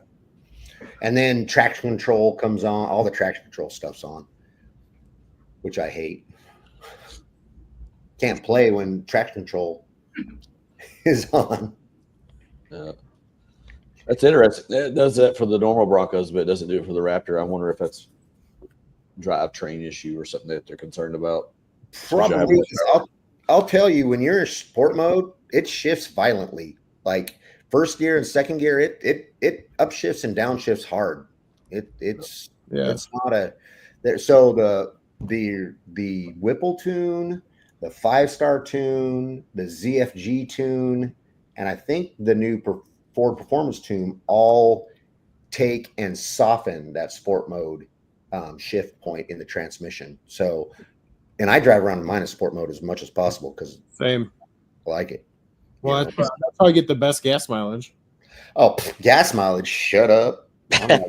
And then traction control comes on. All the traction control stuff's on, which I hate. Can't play when traction control is on. Yeah. That's interesting. It does that for the normal Broncos, but it doesn't do it for the Raptor. I wonder if that's drivetrain issue or something that they're concerned about. Probably. I'll tell you, when you're in sport mode, it shifts violently. Like first gear and second gear, it upshifts and downshifts hard. It's not a there. So the Whipple tune, the 5-star tune, the ZFG tune, and I think the new Ford Performance tune all take and soften that sport mode shift point in the transmission. So, and I drive around in mine in sport mode as much as possible because Same. I like it. Well, that's how I get the best gas mileage. Oh, gas mileage! Shut up. I'm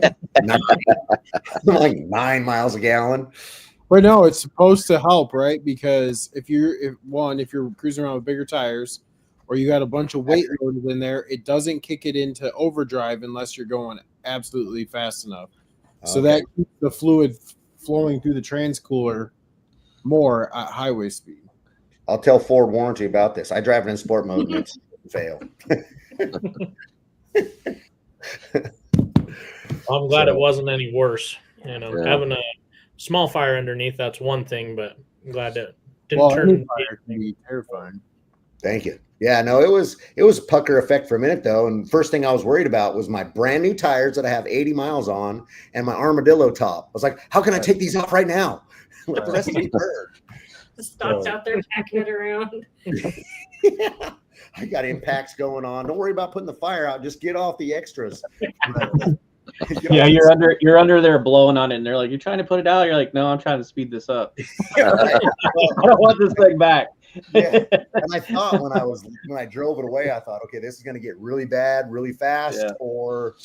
like 9 miles a gallon. But no, it's supposed to help, right? Because if you're cruising around with bigger tires, or you got a bunch of weight loaded in there, it doesn't kick it into overdrive unless you're going absolutely fast enough. So that keeps the fluid flowing through the transcooler more at highway speed. I'll tell Ford Warranty about this. I drive it in sport mode and it's a fail. I'm glad it wasn't any worse. Having a small fire underneath, that's one thing, but I'm glad that didn't turn. Fire can be terrifying. Thank you. Yeah, no, it was a pucker effect for a minute though. And first thing I was worried about was my brand new tires that I have 80 miles on and my Armadillo top. I was like, how can I take these off right now? Let the rest of me burn. The stock's out there packing it around. Yeah, I got impacts going on. Don't worry about putting the fire out. Just get off the extras. Yeah, you're under there blowing on it, and they're like, "You're trying to put it out." You're like, "No, I'm trying to speed this up. Yeah, right. I don't want this thing back." Yeah. And I thought when I drove it away, I thought, okay, this is going to get really bad, really fast, or.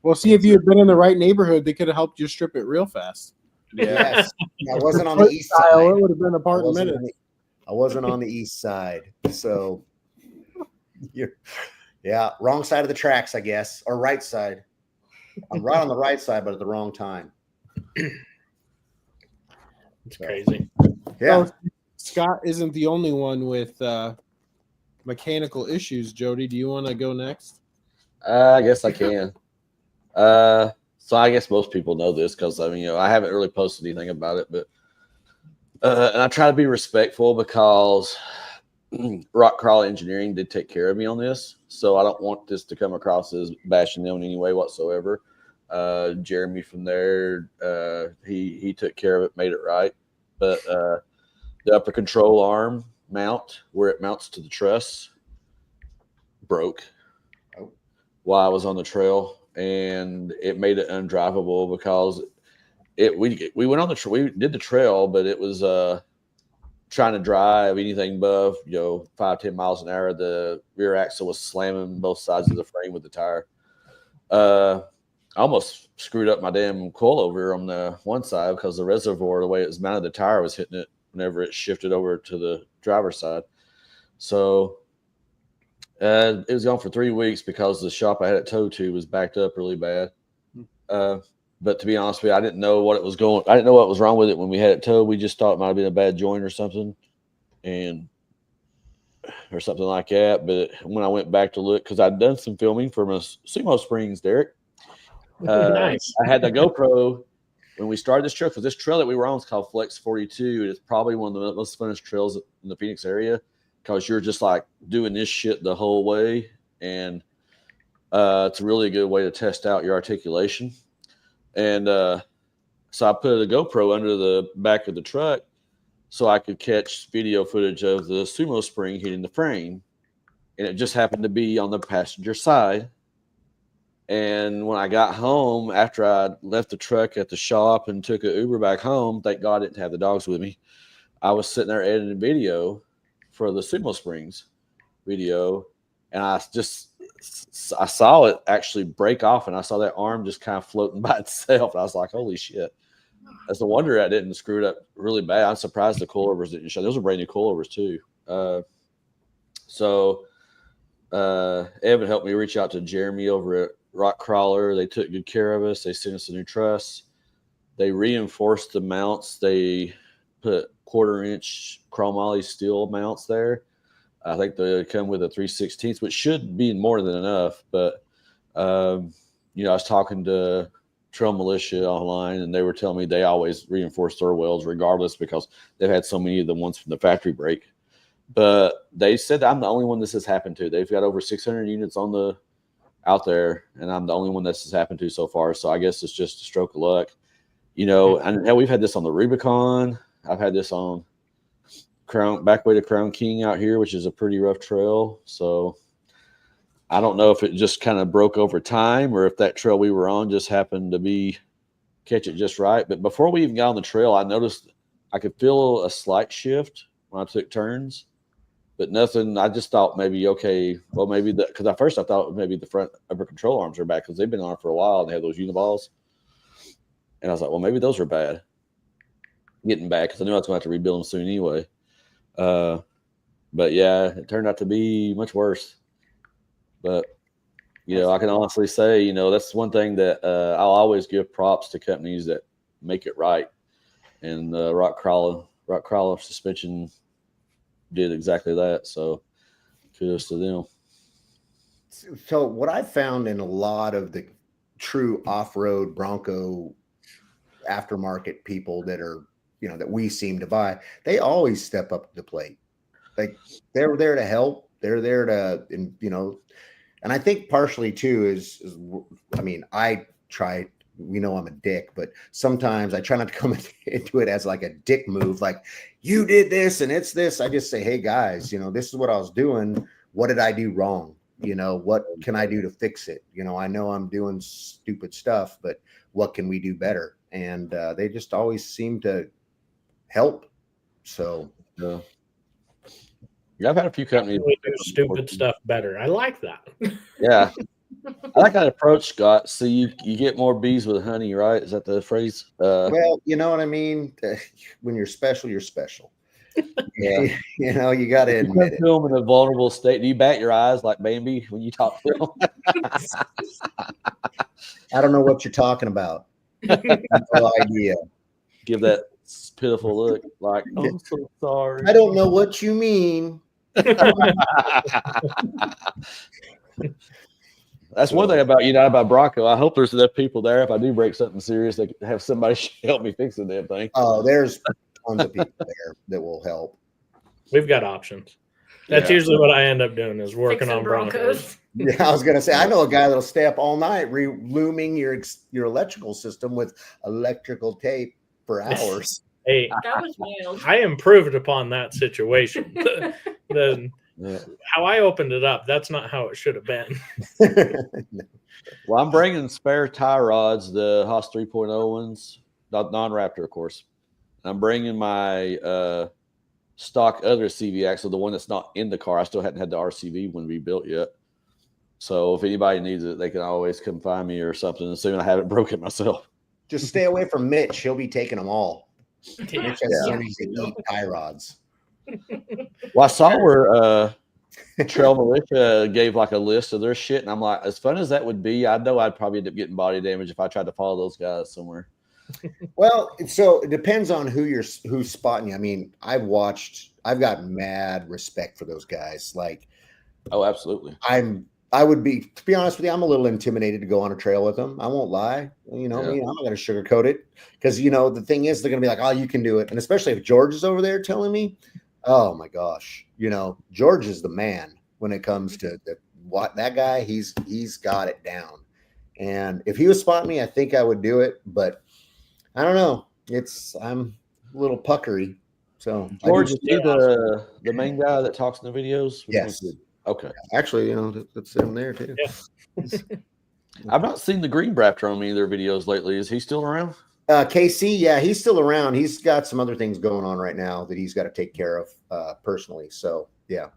Well, see, if you had been in the right neighborhood, they could have helped you strip it real fast. Yes, I wasn't on the east side. It would have been apart in minutes. I wasn't on the east side, so wrong side of the tracks, I guess, or right side. I'm right on the right side, but at the wrong time. It's crazy. Yeah, So, Scott isn't the only one with mechanical issues. Jody, do you want to go next? I guess I can. So I guess most people know this because I haven't really posted anything about it, but and I try to be respectful because Rock Crawl Engineering did take care of me on this, so I don't want this to come across as bashing them in any way whatsoever. Jeremy from there, he took care of it, made it right, but the upper control arm mount where it mounts to the truss broke while I was on the trail. And it made it undrivable because we went on we did the trail, but it was trying to drive anything above 5-10 miles an hour. The rear axle was slamming both sides of the frame with the tire. I almost screwed up my damn coilover on the one side because the reservoir, the way it was mounted, the tire was hitting it whenever it shifted over to the driver's side. So it was gone for 3 weeks because the shop I had it towed to was backed up really bad. But to be honest with you, I didn't know what was wrong with it when we had it towed. We just thought it might have been a bad joint or something, or something like that. But when I went back to look, because I'd done some filming for my Sumo Springs, Derek. Nice. I had the GoPro when we started this trail, because this trail that we were on is called Flex 42. It's probably one of the most funnest trails in the Phoenix area, because you're just like doing this shit the whole way, and it's a really good way to test out your articulation. And so I put a GoPro under the back of the truck so I could catch video footage of the Sumo Spring hitting the frame, and it just happened to be on the passenger side. And when I got home, after I left the truck at the shop and took an Uber back home, thank God I didn't have the dogs with me, I was sitting there editing video for the Sumo Springs video, and I saw it actually break off, and I saw that arm just kind of floating by itself. And I was like, holy shit. That's no wonder I didn't screw it up really bad. I'm surprised the coilovers didn't show. Those are brand new coilovers too. Evan helped me reach out to Jeremy over at Rock Crawler. They took good care of us. They sent us a new truss. They reinforced the mounts. They put 1/4-inch chromoly steel mounts there. I think they come with a 3/16, which should be more than enough. But I was talking to Trail Militia online, and they were telling me they always reinforce their welds regardless because they've had so many of the ones from the factory break. But they said I'm the only one this has happened to. They've got over 600 units out there, and I'm the only one this has happened to so far. So I guess it's just a stroke of luck. And we've had this on the Rubicon. I've had this on Backway to Crown King out here, which is a pretty rough trail. So I don't know if it just kind of broke over time or if that trail we were on just happened to catch it just right. But before we even got on the trail, I noticed I could feel a slight shift when I took turns, but nothing. I just thought maybe, because at first I thought maybe the front upper control arms are back because they've been on for a while and they have those uniballs. And I was like, well, maybe those are getting back because I knew I was going to have to rebuild them soon anyway. But yeah, it turned out to be much worse. But, I can honestly say, that's one thing that I'll always give props to companies that make it right. And Rock Crawler Suspension did exactly that. So kudos to them. So what I found in a lot of the true off-road Bronco aftermarket people that are, that we seem to buy, they always step up to the plate. Like they're there to help. They're there to, and I think partially too is I try, I'm a dick, but sometimes I try not to come into it as like a dick move. Like you did this and it's this. I just say, hey guys, this is what I was doing. What did I do wrong? What can I do to fix it? I know I'm doing stupid stuff, but what can we do better? And they just always seem to help. So yeah, I've had a few companies We do stupid stuff better. I like that. Yeah, I like that approach, Scott. So you get more bees with honey, right? Is that the phrase? Well, you know what I mean. When you're special, you're special. Yeah, you got to admit it. Film in a vulnerable state. Do you bat your eyes like Bambi when you talk to him? I don't know what you're talking about. No idea. Give that pitiful look, like I'm so sorry. I don't know what you mean. That's one thing about United by Bronco. I hope there's enough people there. If I do break something serious, they can have somebody help me fix the damn thing. Oh, there's tons of people there that will help. We've got options. That's usually what I end up doing is working Fixing on Broncos. Yeah, I was gonna say I know a guy that'll stay up all night looming your electrical system with electrical tape for hours. Hey, That was wild. I improved upon that situation. Yeah. How I opened it up, that's not how it should have been. Well, I'm bringing spare tie rods, the Haas 3.0 ones, non-Raptor, of course. I'm bringing my stock other CV axle, the one that's not in the car. I still hadn't had the RCV one rebuilt yet. So if anybody needs it, they can always come find me or something, assuming I haven't broken myself. Just stay away from Mitch. He'll be taking them all. Yeah. Mitch has series to eat tie rods. Well, I saw where Trail Militia gave like a list of their shit, and I'm like, as fun as that would be, I know I'd probably end up getting body damage if I tried to follow those guys somewhere. Well, so it depends on who's spotting you. I mean, I've got mad respect for those guys. Like, Oh, absolutely. I would be, to be honest with you, I'm a little intimidated to go on a trail with them. I won't lie. I'm not going to sugarcoat it because, the thing is, they're going to be like, oh, you can do it. And especially if George is over there telling me, oh my gosh, George is the man when it comes to that guy. He's got it down. And if he was spotting me, I think I would do it. But I don't know. I'm a little puckery. So George, is he the main guy that talks in the videos? Which Yes. one's it? Okay. Actually, that's him there too. Yeah. I've not seen the Green Raptor on any of their videos lately. Is he still around? KC, yeah, he's still around. He's got some other things going on right now that he's got to take care of personally. So yeah.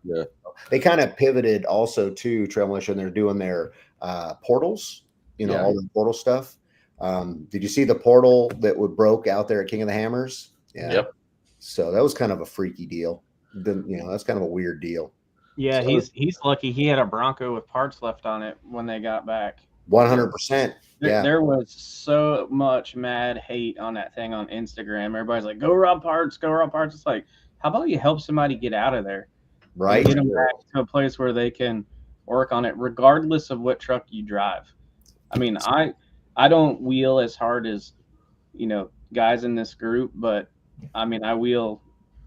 They kind of pivoted also to Trail Militia, and they're doing their portals, all the portal stuff. Did you see the portal that would broke out there at King of the Hammers? Yeah. Yep. So that was kind of a freaky deal. That's kind of a weird deal. Yeah, So- he's lucky. He had a Bronco with parts left on it when they got back. 100%. Yeah. There was so much mad hate on that thing on Instagram. Everybody's like, "Go rob parts, go rob parts." It's like, how about you help somebody get out of there, Right. get them back to a place where they can work on it, regardless of what truck you drive. I mean, I don't wheel as hard as guys in this group, but I mean, I wheel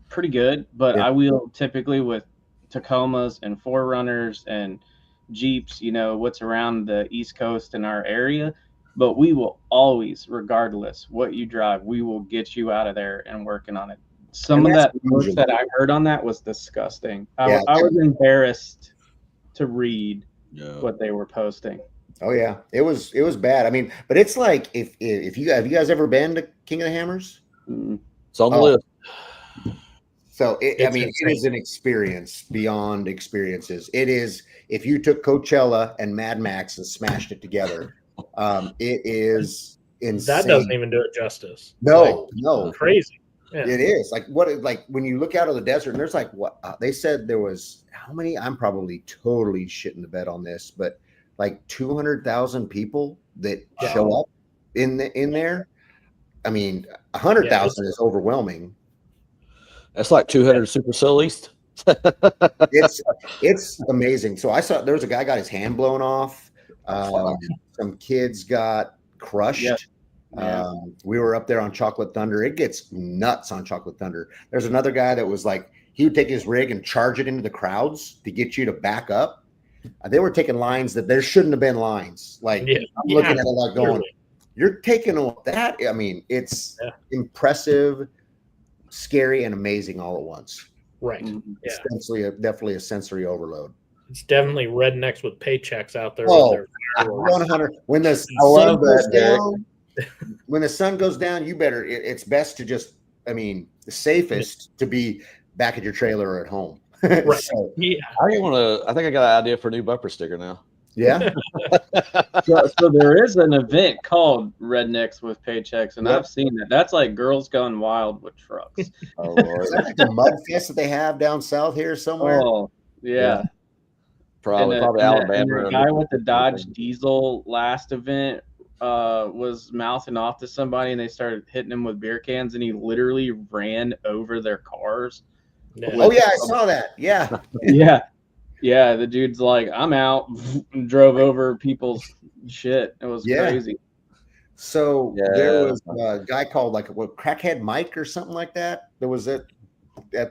pretty good. But Yeah. I wheel typically with Tacomas and 4Runners and Jeeps, what's around the East Coast in our area. But we will always, regardless what you drive, we will get you out of there and working on it. Some And of that's that post usually- that I heard on that was disgusting. Yeah. I was embarrassed to read Yeah. what they were posting. Oh yeah, it was bad. I mean, but it's like if you have you guys ever been to King of the Hammers? Mm. It's on the Oh. list. So it It's is insane. an experience beyond experiences. It is if you took Coachella and Mad Max and smashed it together. It is insane. That doesn't even do it justice. No, no, Like, crazy. Yeah. it is like when you look out of the desert and there's like what they said there was how many? I'm probably totally shitting the bed on this, but like 200,000 people that Yeah. show up in there. I mean, 100,000 is overwhelming. That's like 200 Super Cell East. It's amazing. So I saw there was a guy got his hand blown off. Some kids got crushed. Yep. Yeah. We were up there on Chocolate Thunder. It gets nuts on Chocolate Thunder. There's another guy that was like he would take his rig and charge it into the crowds to get you to back up. They were taking lines that there shouldn't have been lines. Like Yeah. I'm looking at it like going, Clearly. you're taking on that. I mean, it's Yeah. impressive, scary, and amazing all at once. Right. Mhm. Yeah. Definitely a sensory overload. It's definitely rednecks with paychecks out there. Oh, with their fireworks. 100. When the I sun love goes that, Derek. down, when the sun goes down, you better. It's best to just. I mean, the safest to be back at your trailer or at home. Right. So, Yeah. I think I got an idea for a new bumper sticker now. yeah. So there is an event called Rednecks with Paychecks, and Yep. I've seen it. That's like Girls Gone Wild with trucks. Oh Lord. Is that like the mud fest that they have down south here somewhere? Oh, yeah. Probably And Alabama. the guy with the Dodge Diesel last event was mouthing off to somebody, and they started hitting him with beer cans, and he literally ran over their cars. Yeah. Oh yeah, I saw that. Yeah. Yeah. The dude's like, "I'm out," and drove over people's shit. It was Yeah. crazy. So Yeah. there was a guy called like what Crackhead Mike or something like that. There was at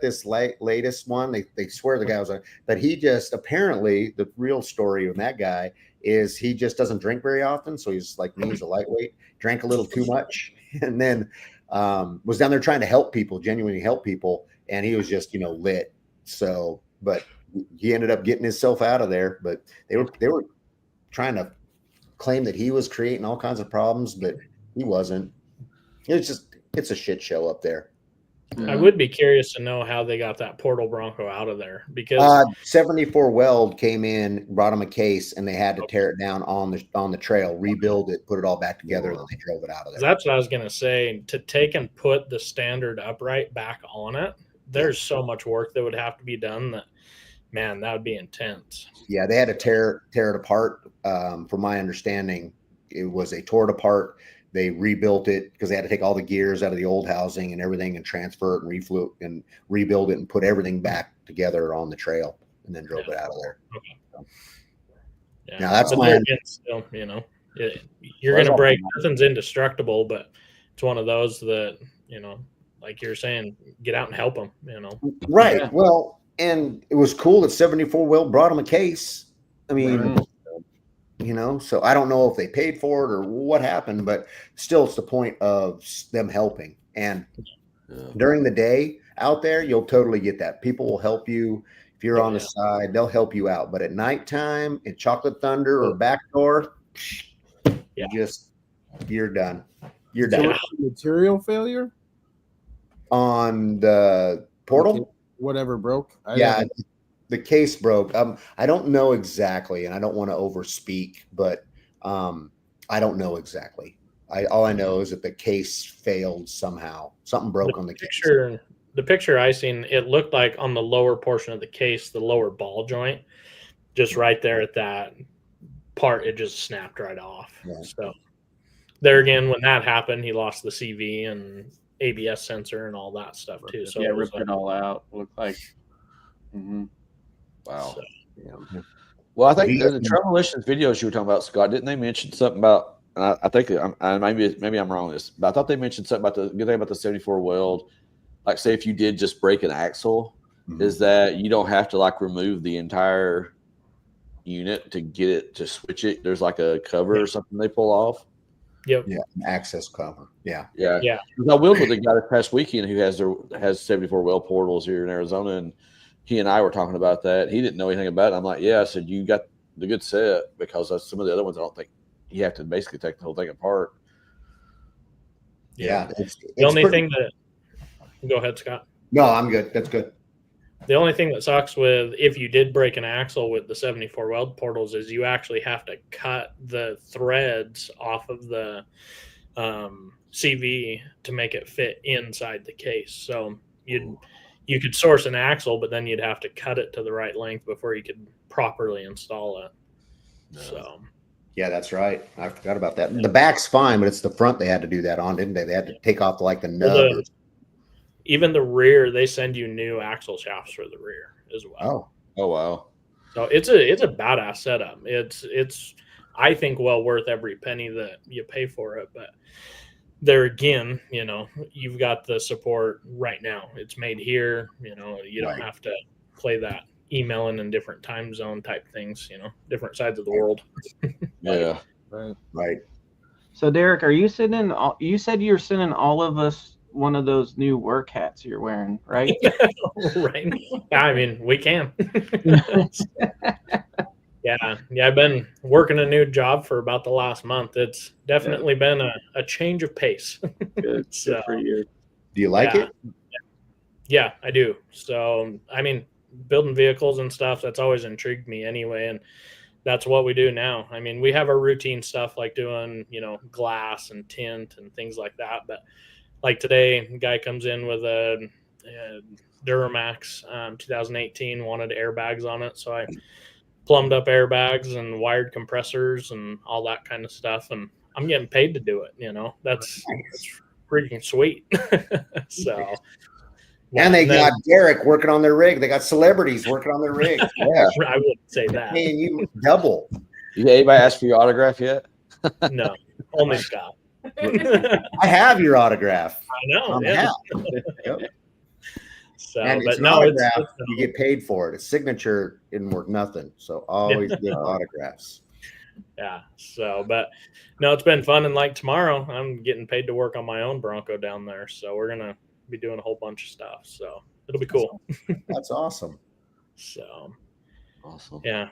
this latest one. They swear the guy was like, but he just apparently the real story of that guy is he just doesn't drink very often. So he's like me, he's a lightweight, drank a little too much, and then was down there trying to help people, genuinely help people, and he was just lit. So, but he ended up getting himself out of there. But they were trying to claim that he was creating all kinds of problems, but he wasn't. It's a shit show up there. I would be curious to know how they got that Portal Bronco out of there because 74 Weld came in, brought him a case, and they had to tear it down on the trail, rebuild it, put it all back together, and then they drove it out of there. that's what I was going to say. To take and put the standard upright back on it, there's so much work that would have to be done that, man, that would be intense. Yeah, they had to tear it apart. From my understanding, it was they tore it apart. They rebuilt it because they had to take all the gears out of the old housing and everything and transfer it and refloat and rebuild it and put everything back together on the trail and then drove it out of there. Yeah. Now, that's But my- there again, still, you're going to break. Nothing's indestructible, but it's one of those that, like you're saying, get out and help them, Right. Yeah. Well, and it was cool that 74 Weld brought him a case. I mean, so I don't know if they paid for it or what happened, but still it's the point of them helping. And during the day out there, you'll totally get that. People will help you. If you're on the side, they'll help you out. But at nighttime in Chocolate Thunder or Backdoor, you're done. You're So done. was it material failure, On the portal? whatever broke. Yeah, the case broke. I don't know exactly, and I don't want to overspeak, but I don't know exactly. All I know is that the case failed somehow. Something broke on the case. The picture I seen, it looked like on the lower portion of the case, the lower ball joint, just right there at that part, it just snapped right off. Yeah. So there again, when that happened, he lost the CV and ABS sensor and all that stuff too. So yeah, it was ripped it all out. Looked like. Mhm. Wow. So- Yeah. Well, I think the Tremolitions videos you were talking about, Scott, didn't they mention something about? And I think maybe I'm wrong on this, but I thought they mentioned something about the good thing about the 74 weld. Like, say if you did just break an axle, is that you don't have to like remove the entire unit to get it to switch it. There's like a cover or something they pull off. Yep. Yeah, an access cover. Yeah. Yeah. I wheeled with a guy this past weekend who has 74 well portals here in Arizona, and he and I were talking about that. He didn't know anything about it. I'm like, yeah. I said, you got the good set, because some of the other ones I don't think you have to basically take the whole thing apart. Yeah. The only thing that go ahead, Scott. No, I'm good. That's good. The only thing that sucks with if you did break an axle with the 74 weld portals is you actually have to cut the threads off of the CV to make it fit inside the case. So you could source an axle, but then you'd have to cut it to the right length before you could properly install it. So yeah, that's right. I forgot about that. The back's fine, but it's the front they had to do that on, didn't they? They had to take off like the nub. Even the rear, they send you new axle shafts for the rear as well. Oh wow. So it's a badass setup. It's I think well worth every penny that you pay for it. But there again, you've got the support right now. It's made here. You don't have to play that emailing in different time zone type things. Different sides of the world. Yeah. Right. So Derek, are you sending? You said you're sending all of us one of those new work hats you're wearing, right? Right. I mean, we can. Yeah. I've been working a new job for about the last month. It's definitely been a change of pace. Good for you. Do you like it? Yeah, I do. So, I mean, building vehicles and stuff, that's always intrigued me anyway. And that's what we do now. I mean, we have our routine stuff like doing, glass and tint and things like that. But like today, a guy comes in with a Duramax 2018, wanted airbags on it. So I plumbed up airbags and wired compressors and all that kind of stuff. And I'm getting paid to do it. That's freaking sweet. So. And they got Derek working on their rig. They got celebrities working on their rig. Yeah. I wouldn't say that. Man, you double. Did anybody ask for your autograph yet? No, only Scott. I have your autograph. I know. Yeah. Yep. So, and but it's no, an autograph. You get paid for it. A signature isn't worth nothing. So always give autographs. Yeah. So, but no, it's been fun. And like tomorrow, I'm getting paid to work on my own Bronco down there. So we're gonna be doing a whole bunch of stuff. So it'll be cool. That's awesome. So awesome. Yeah.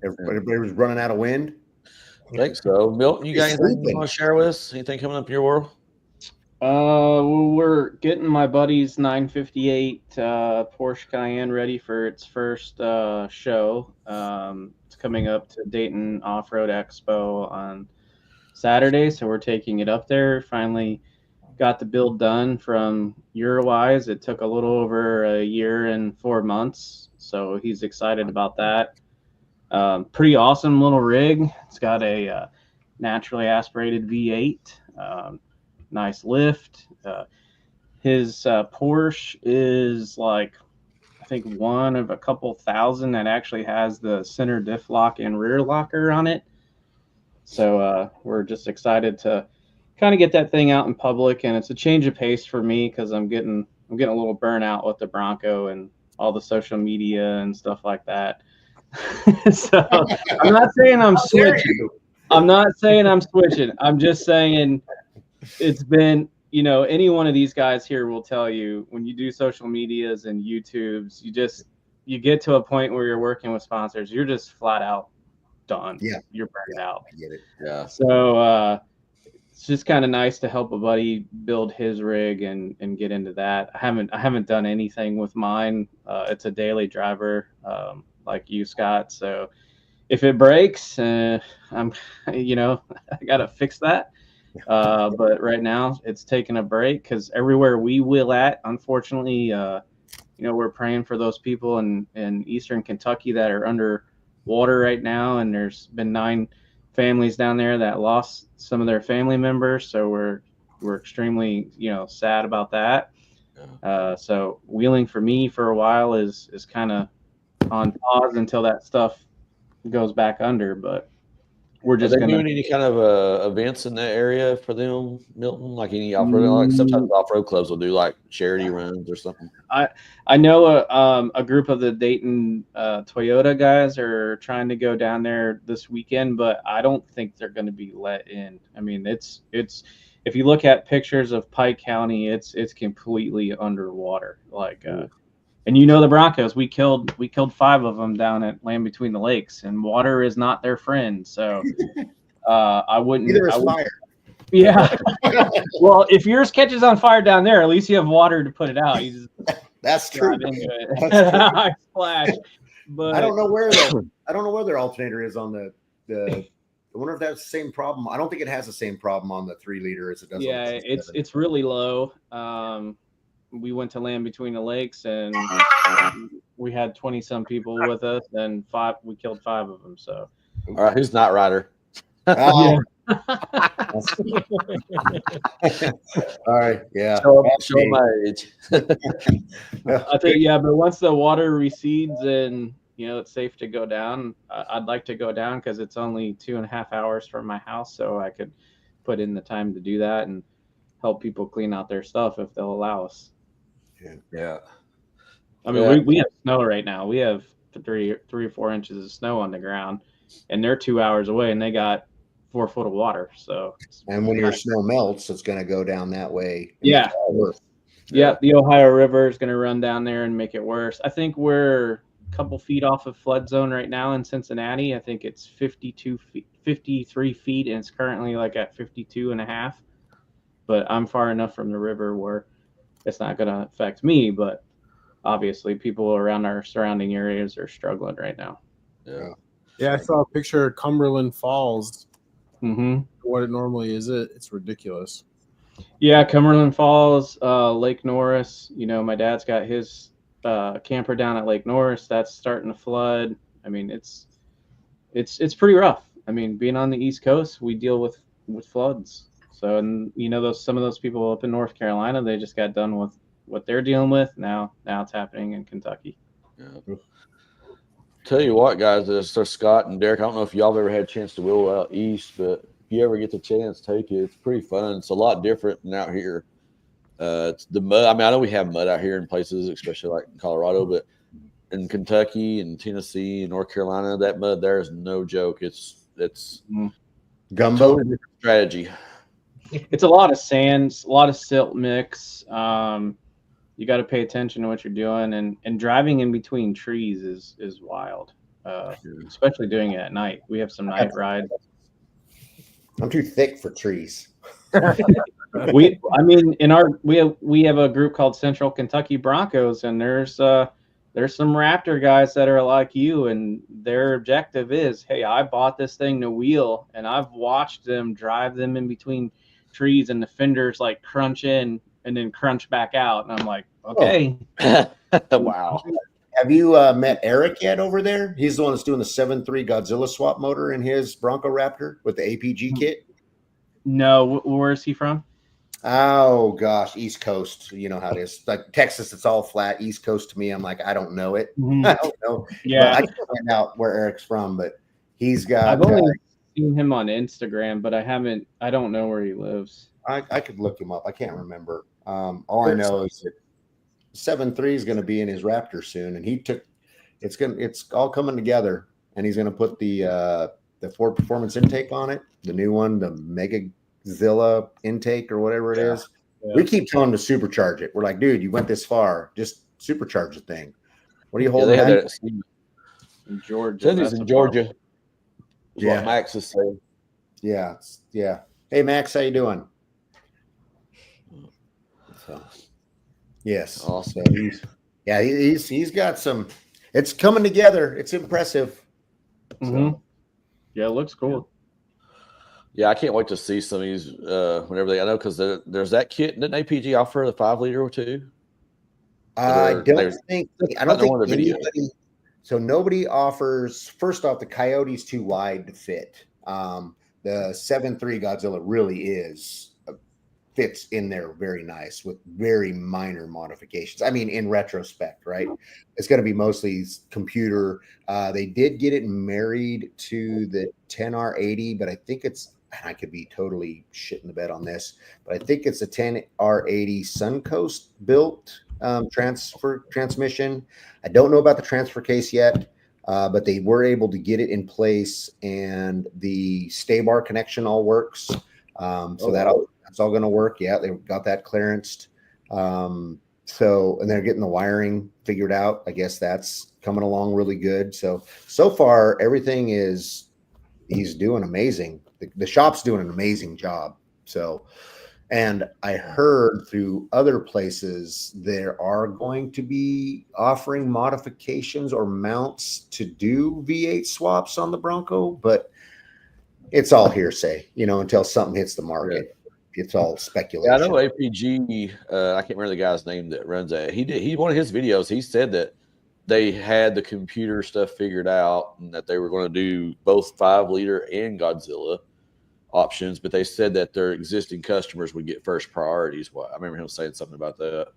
Everybody was running out of wind. I think so. Milton, you got anything you want to share with us? Anything coming up in your world? We're getting my buddy's 958 Porsche Cayenne ready for its first show. It's coming up to Dayton Off-Road Expo on Saturday, so we're taking it up there. Finally got the build done from Eurowise. It took a little over a year and 4 months, so he's excited about that. Pretty awesome little rig. It's got a naturally aspirated V8, nice lift. His Porsche is like, I think one of a couple thousand that actually has the center diff lock and rear locker on it. So we're just excited to kind of get that thing out in public, and it's a change of pace for me because I'm getting a little burnout with the Bronco and all the social media and stuff like that. So I'm not saying I'm switching. I'm just saying it's been, any one of these guys here will tell you when you do social medias and YouTubes, you get to a point where you're working with sponsors, you're just flat out done. Yeah. You're burned out. I get it. Yeah. So it's just kind of nice to help a buddy build his rig and get into that. I haven't done anything with mine. It's a daily driver, like you, Scott. So if it breaks, I'm, you know, I gotta fix that. But right now it's taking a break because everywhere we will at, unfortunately, you know, we're praying for those people in Eastern Kentucky that are under water right now, and there's been 9 families down there that lost some of their family members. So we're extremely, you know, sad about that. So wheeling for me for a while is kind of on pause until that stuff goes back under, but we're Are just they gonna. doing any kind of events in that area for them, Milton? Like any off road? Like sometimes off road clubs will do like charity runs or something. I know a group of the Dayton Toyota guys are trying to go down there this weekend, but I don't think they're going to be let in. I mean, it's if you look at pictures of Pike County, it's completely underwater. Like, and you know the Broncos, we killed 5 of them down at Land Between the Lakes, and water is not their friend. So I wouldn't. Neither is fire. Yeah. Well, if yours catches on fire down there, at least you have water to put it out. You just That's true. drive into it. That's true. I splash. But I don't know where their alternator is on the. I wonder if that's the same problem. I don't think it has the same problem on the 3 liter as it does. yeah, on the 7. it's really low. We went to Land Between the Lakes, and we had 20 some people with us, and we killed 5 of them. So All right, who's not rider? Oh. All right, yeah. Show my age. I think but once the water recedes and you know it's safe to go down, I'd like to go down because it's only 2.5 hours from my house, so I could put in the time to do that and help people clean out their stuff if they'll allow us. Yeah. I mean, we have snow right now. We have 3 or 4 inches of snow on the ground, and they're 2 hours away, and they got 4 foot of water. So, And when your snow melts, it's going to go down that way. Yeah. Yeah, the Ohio River is going to run down there and make it worse. I think we're a couple feet off of flood zone right now in Cincinnati. I think it's 53 feet, and it's currently like at 52 and a half. But I'm far enough from the river where it's not going to affect me. But obviously, people around our surrounding areas are struggling right now. Yeah. Yeah, I saw a picture of Cumberland Falls. Mm-hmm. What it normally is, it's ridiculous. Yeah, Cumberland Falls, Lake Norris. You know, my dad's got his camper down at Lake Norris. That's starting to flood. I mean, it's pretty rough. I mean, being on the East Coast, we deal with floods. So, and you know, some of those people up in North Carolina, they just got done with what they're dealing with. Now it's happening in Kentucky. Yeah. Tell you what, guys, so Scott and Derek, I don't know if y'all have ever had a chance to wheel out east, but if you ever get the chance, take it. It's pretty fun. It's a lot different than out here. It's the mud. I mean, I know we have mud out here in places, especially like in Colorado, but in Kentucky and Tennessee and North Carolina, that mud there is no joke. It's Gumbo totally different strategy. It's a lot of sands, a lot of silt mix. You got to pay attention to what you're doing, and driving in between trees is wild, especially doing it at night. We have some night rides. I'm too thick for trees. We have a group called Central Kentucky Broncos, and there's some Raptor guys that are like you, and their objective is, hey, I bought this thing to wheel, and I've watched them drive them in between trees, and the fenders like crunch in and then crunch back out, and I'm like, okay. Wow. Have you met Eric yet over there? He's the one that's doing the 7.3 Godzilla swap motor in his Bronco Raptor with the APG kit. No, where is he from? Oh gosh, East Coast. You know how it is. Like Texas, it's all flat. East Coast to me, I'm like, I don't know it. I don't know. Yeah, but I can find out where Eric's from, but he's got. I've only seen him on Instagram, but I don't know where he lives. I could look him up. I can't remember. All I know is that 7.3 is going to be in his Raptor soon, and it's all coming together, and he's going to put the Ford Performance intake on it, the new one, the Megazilla intake or whatever it is. Yeah. We keep telling him to supercharge it. We're like, dude, you went this far, just supercharge the thing. What are you holding? Yeah, in Georgia. He's in Georgia. Yeah, what Max is saying. Yeah. Hey, Max, how you doing? So, yes. Awesome. He's got some. It's coming together. It's impressive. Mhm. Yeah, it looks cool. Yeah, I can't wait to see some of these whenever they. I know because there's that kit. Didn't APG offer the 5 liter or two? I They're- don't they're- think I don't know the video. anybody. So nobody offers. First off, the Coyote's too wide to fit. The 7.3 Godzilla really fits in there very nice with very minor modifications. I mean, in retrospect, right? It's going to be mostly computer. They did get it married to the 10R80, but I think it's. I could be totally shitting the bed on this, but I think it's a 10R80 Suncoast built transmission. I don't know about the transfer case yet, but they were able to get it in place, and the stay bar connection all works. So that's all going to work. Yeah, they got that clearanced. So, and they're getting the wiring figured out. I guess that's coming along really good. So far, everything he's doing amazing. The shop's doing an amazing job. So, and I heard through other places there are going to be offering modifications or mounts to do V8 swaps on the Bronco, but it's all hearsay, until something hits the market. It's all speculation. Yeah, I know APG. I can't remember the guy's name that runs that. He one of his videos. He said that they had the computer stuff figured out and that they were going to do both 5 liter and Godzilla options, but they said that their existing customers would get first priorities. Well, I remember him saying something about that.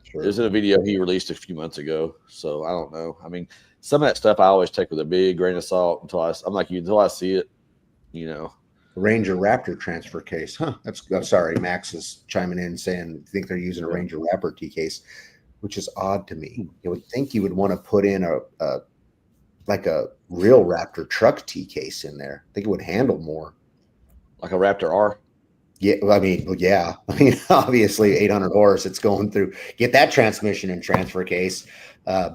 Sure. It was in a video he released a few months ago. So I don't know. I mean, some of that stuff I always take with a big grain of salt until I see it. Ranger Raptor transfer case, huh? I'm sorry, Max is chiming in saying think they're using a Ranger Raptor T case, which is odd to me. You would think you would want to put in a real Raptor truck T case in there. I think it would handle more. Like a Raptor R. Yeah, I mean, obviously 800 horse. It's going through. Get that transmission and transfer case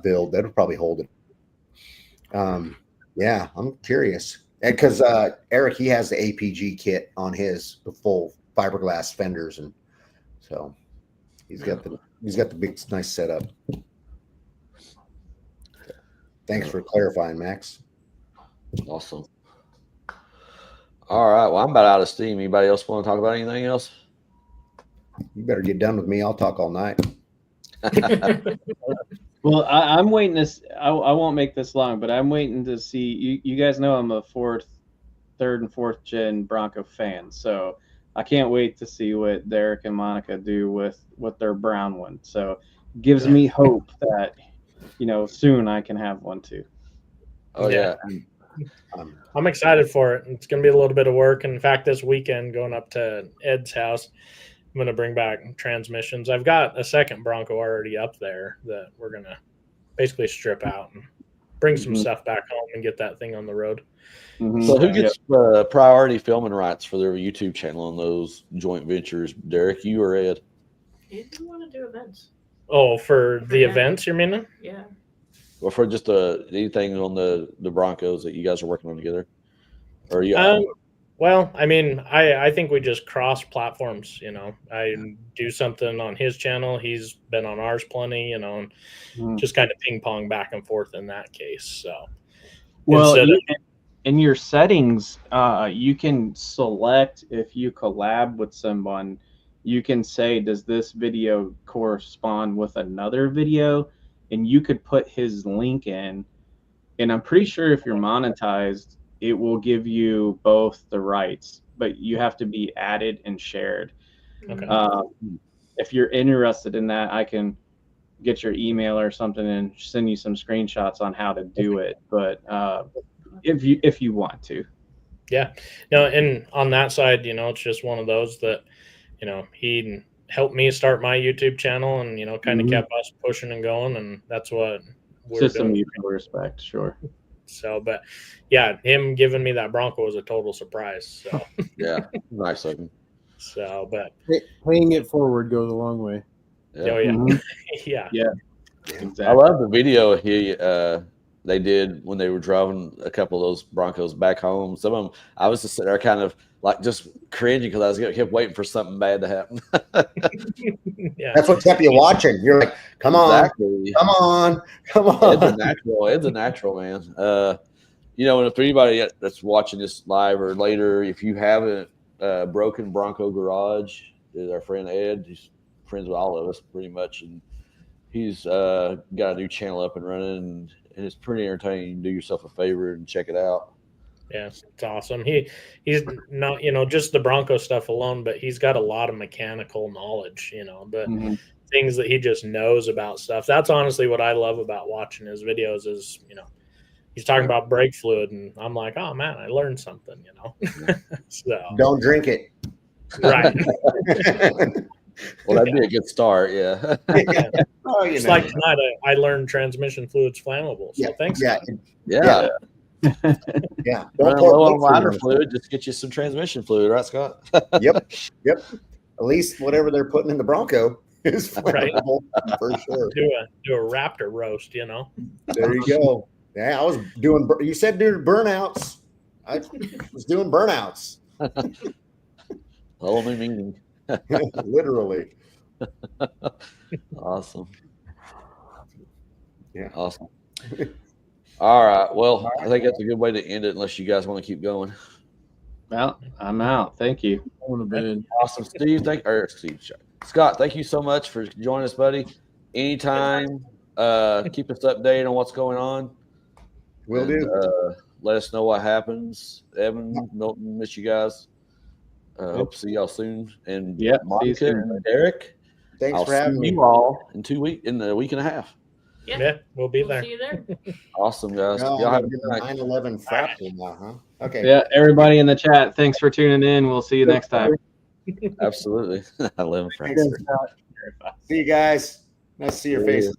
build. That'll probably hold it. Yeah, I'm curious because Eric, he has the APG kit on the full fiberglass fenders, and so he's got the big nice setup. Thanks for clarifying, Max. Awesome. All right. Well, I'm about out of steam. Anybody else want to talk about anything else? You better get done with me. I'll talk all night. Well, I'm waiting this. I won't make this long, but I'm waiting to see. You guys know I'm a third and fourth gen Bronco fan, so I can't wait to see what Derek and Monica do with their brown one. So it gives me hope that soon I can have one too. Oh yeah. I'm excited for it. It's going to be a little bit of work. In fact, this weekend, going up to Ed's house, I'm going to bring back transmissions. I've got a second Bronco already up there that we're going to basically strip out and bring some stuff back home and get that thing on the road. Mm-hmm. So who gets priority filming rights for their YouTube channel on those joint ventures? Derek, you or Ed? You do want to do events. Oh, for the events, you mean? Yeah. Or for just anything on the Broncos that you guys are working on together? Or well, I mean, I think we just cross platforms, I do something on his channel. He's been on ours plenty, and just kind of ping pong back and forth in that case. So, well, in your settings, you can select if you collab with someone, you can say, does this video correspond with another video? And you could put his link in. And I'm pretty sure if you're monetized, it will give you both the rights, but you have to be added and shared. Okay. If you're interested in that, I can get your email or something and send you some screenshots on how to do it. But if you want to. Yeah. No, and on that side, it's just one of those that, he helped me start my YouTube channel and, kind of kept us pushing and going. And that's what we're just doing. Some mutual respect, sure. So, but yeah, him giving me that Bronco was a total surprise. So yeah, nice looking. So, but paying it forward goes a long way. Yeah. Oh yeah, Mm-hmm. yeah. Exactly. I love the video they did when they were driving a couple of those Broncos back home. Some of them, I was just sitting there kind of like just cringing because I kept waiting for something bad to happen. Yeah, that's what kept you watching. You're like, come on, exactly. come on. Ed's a natural, man. you know, and if anybody that's watching this live or later, if you haven't broken Bronco Garage, is our friend Ed. He's friends with all of us pretty much, and he's got a new channel up and running, and it's pretty entertaining. You can do yourself a favor and check it out. Yes, it's awesome. He's not, just the Bronco stuff alone, but he's got a lot of mechanical knowledge, the things that he just knows about stuff. That's honestly what I love about watching his videos is, he's talking about brake fluid and I'm like, oh man, I learned something, So Don't drink it. right. Well, that'd be a good start. Yeah. Oh, Just like tonight, I learned transmission fluid's flammable. So thanks. Yeah. Yeah. Yeah. Running low on liner fluid, just get you some transmission fluid, right, Scott? Yep. At least whatever they're putting in the Bronco is flammable for sure. Do a Raptor roast, There you go. Yeah, I was doing. You said doing burnouts. I was doing burnouts. Whole new meaning. Literally. Awesome. Yeah. Awesome. All right. Well, I think that's a good way to end it, unless you guys want to keep going. Well, I'm out. Thank you. Awesome, Steve. Scott, thank you so much for joining us, buddy. Anytime, keep us updated on what's going on. Will do. Let us know what happens. Evan, Milton, miss you guys. Hope to see y'all soon. And Yep, see you Monica soon. and Derek, Thanks I'll for having see me. you all in a week and a half. Yeah, we'll be there. See you there. Awesome, guys. No, Y'all have a I'm good doing night. 9/11 fractal now, huh? Okay. Yeah, everybody in the chat, thanks for tuning in. We'll see you next time. Absolutely. I love them. Thanks. See you guys. Nice to see your faces.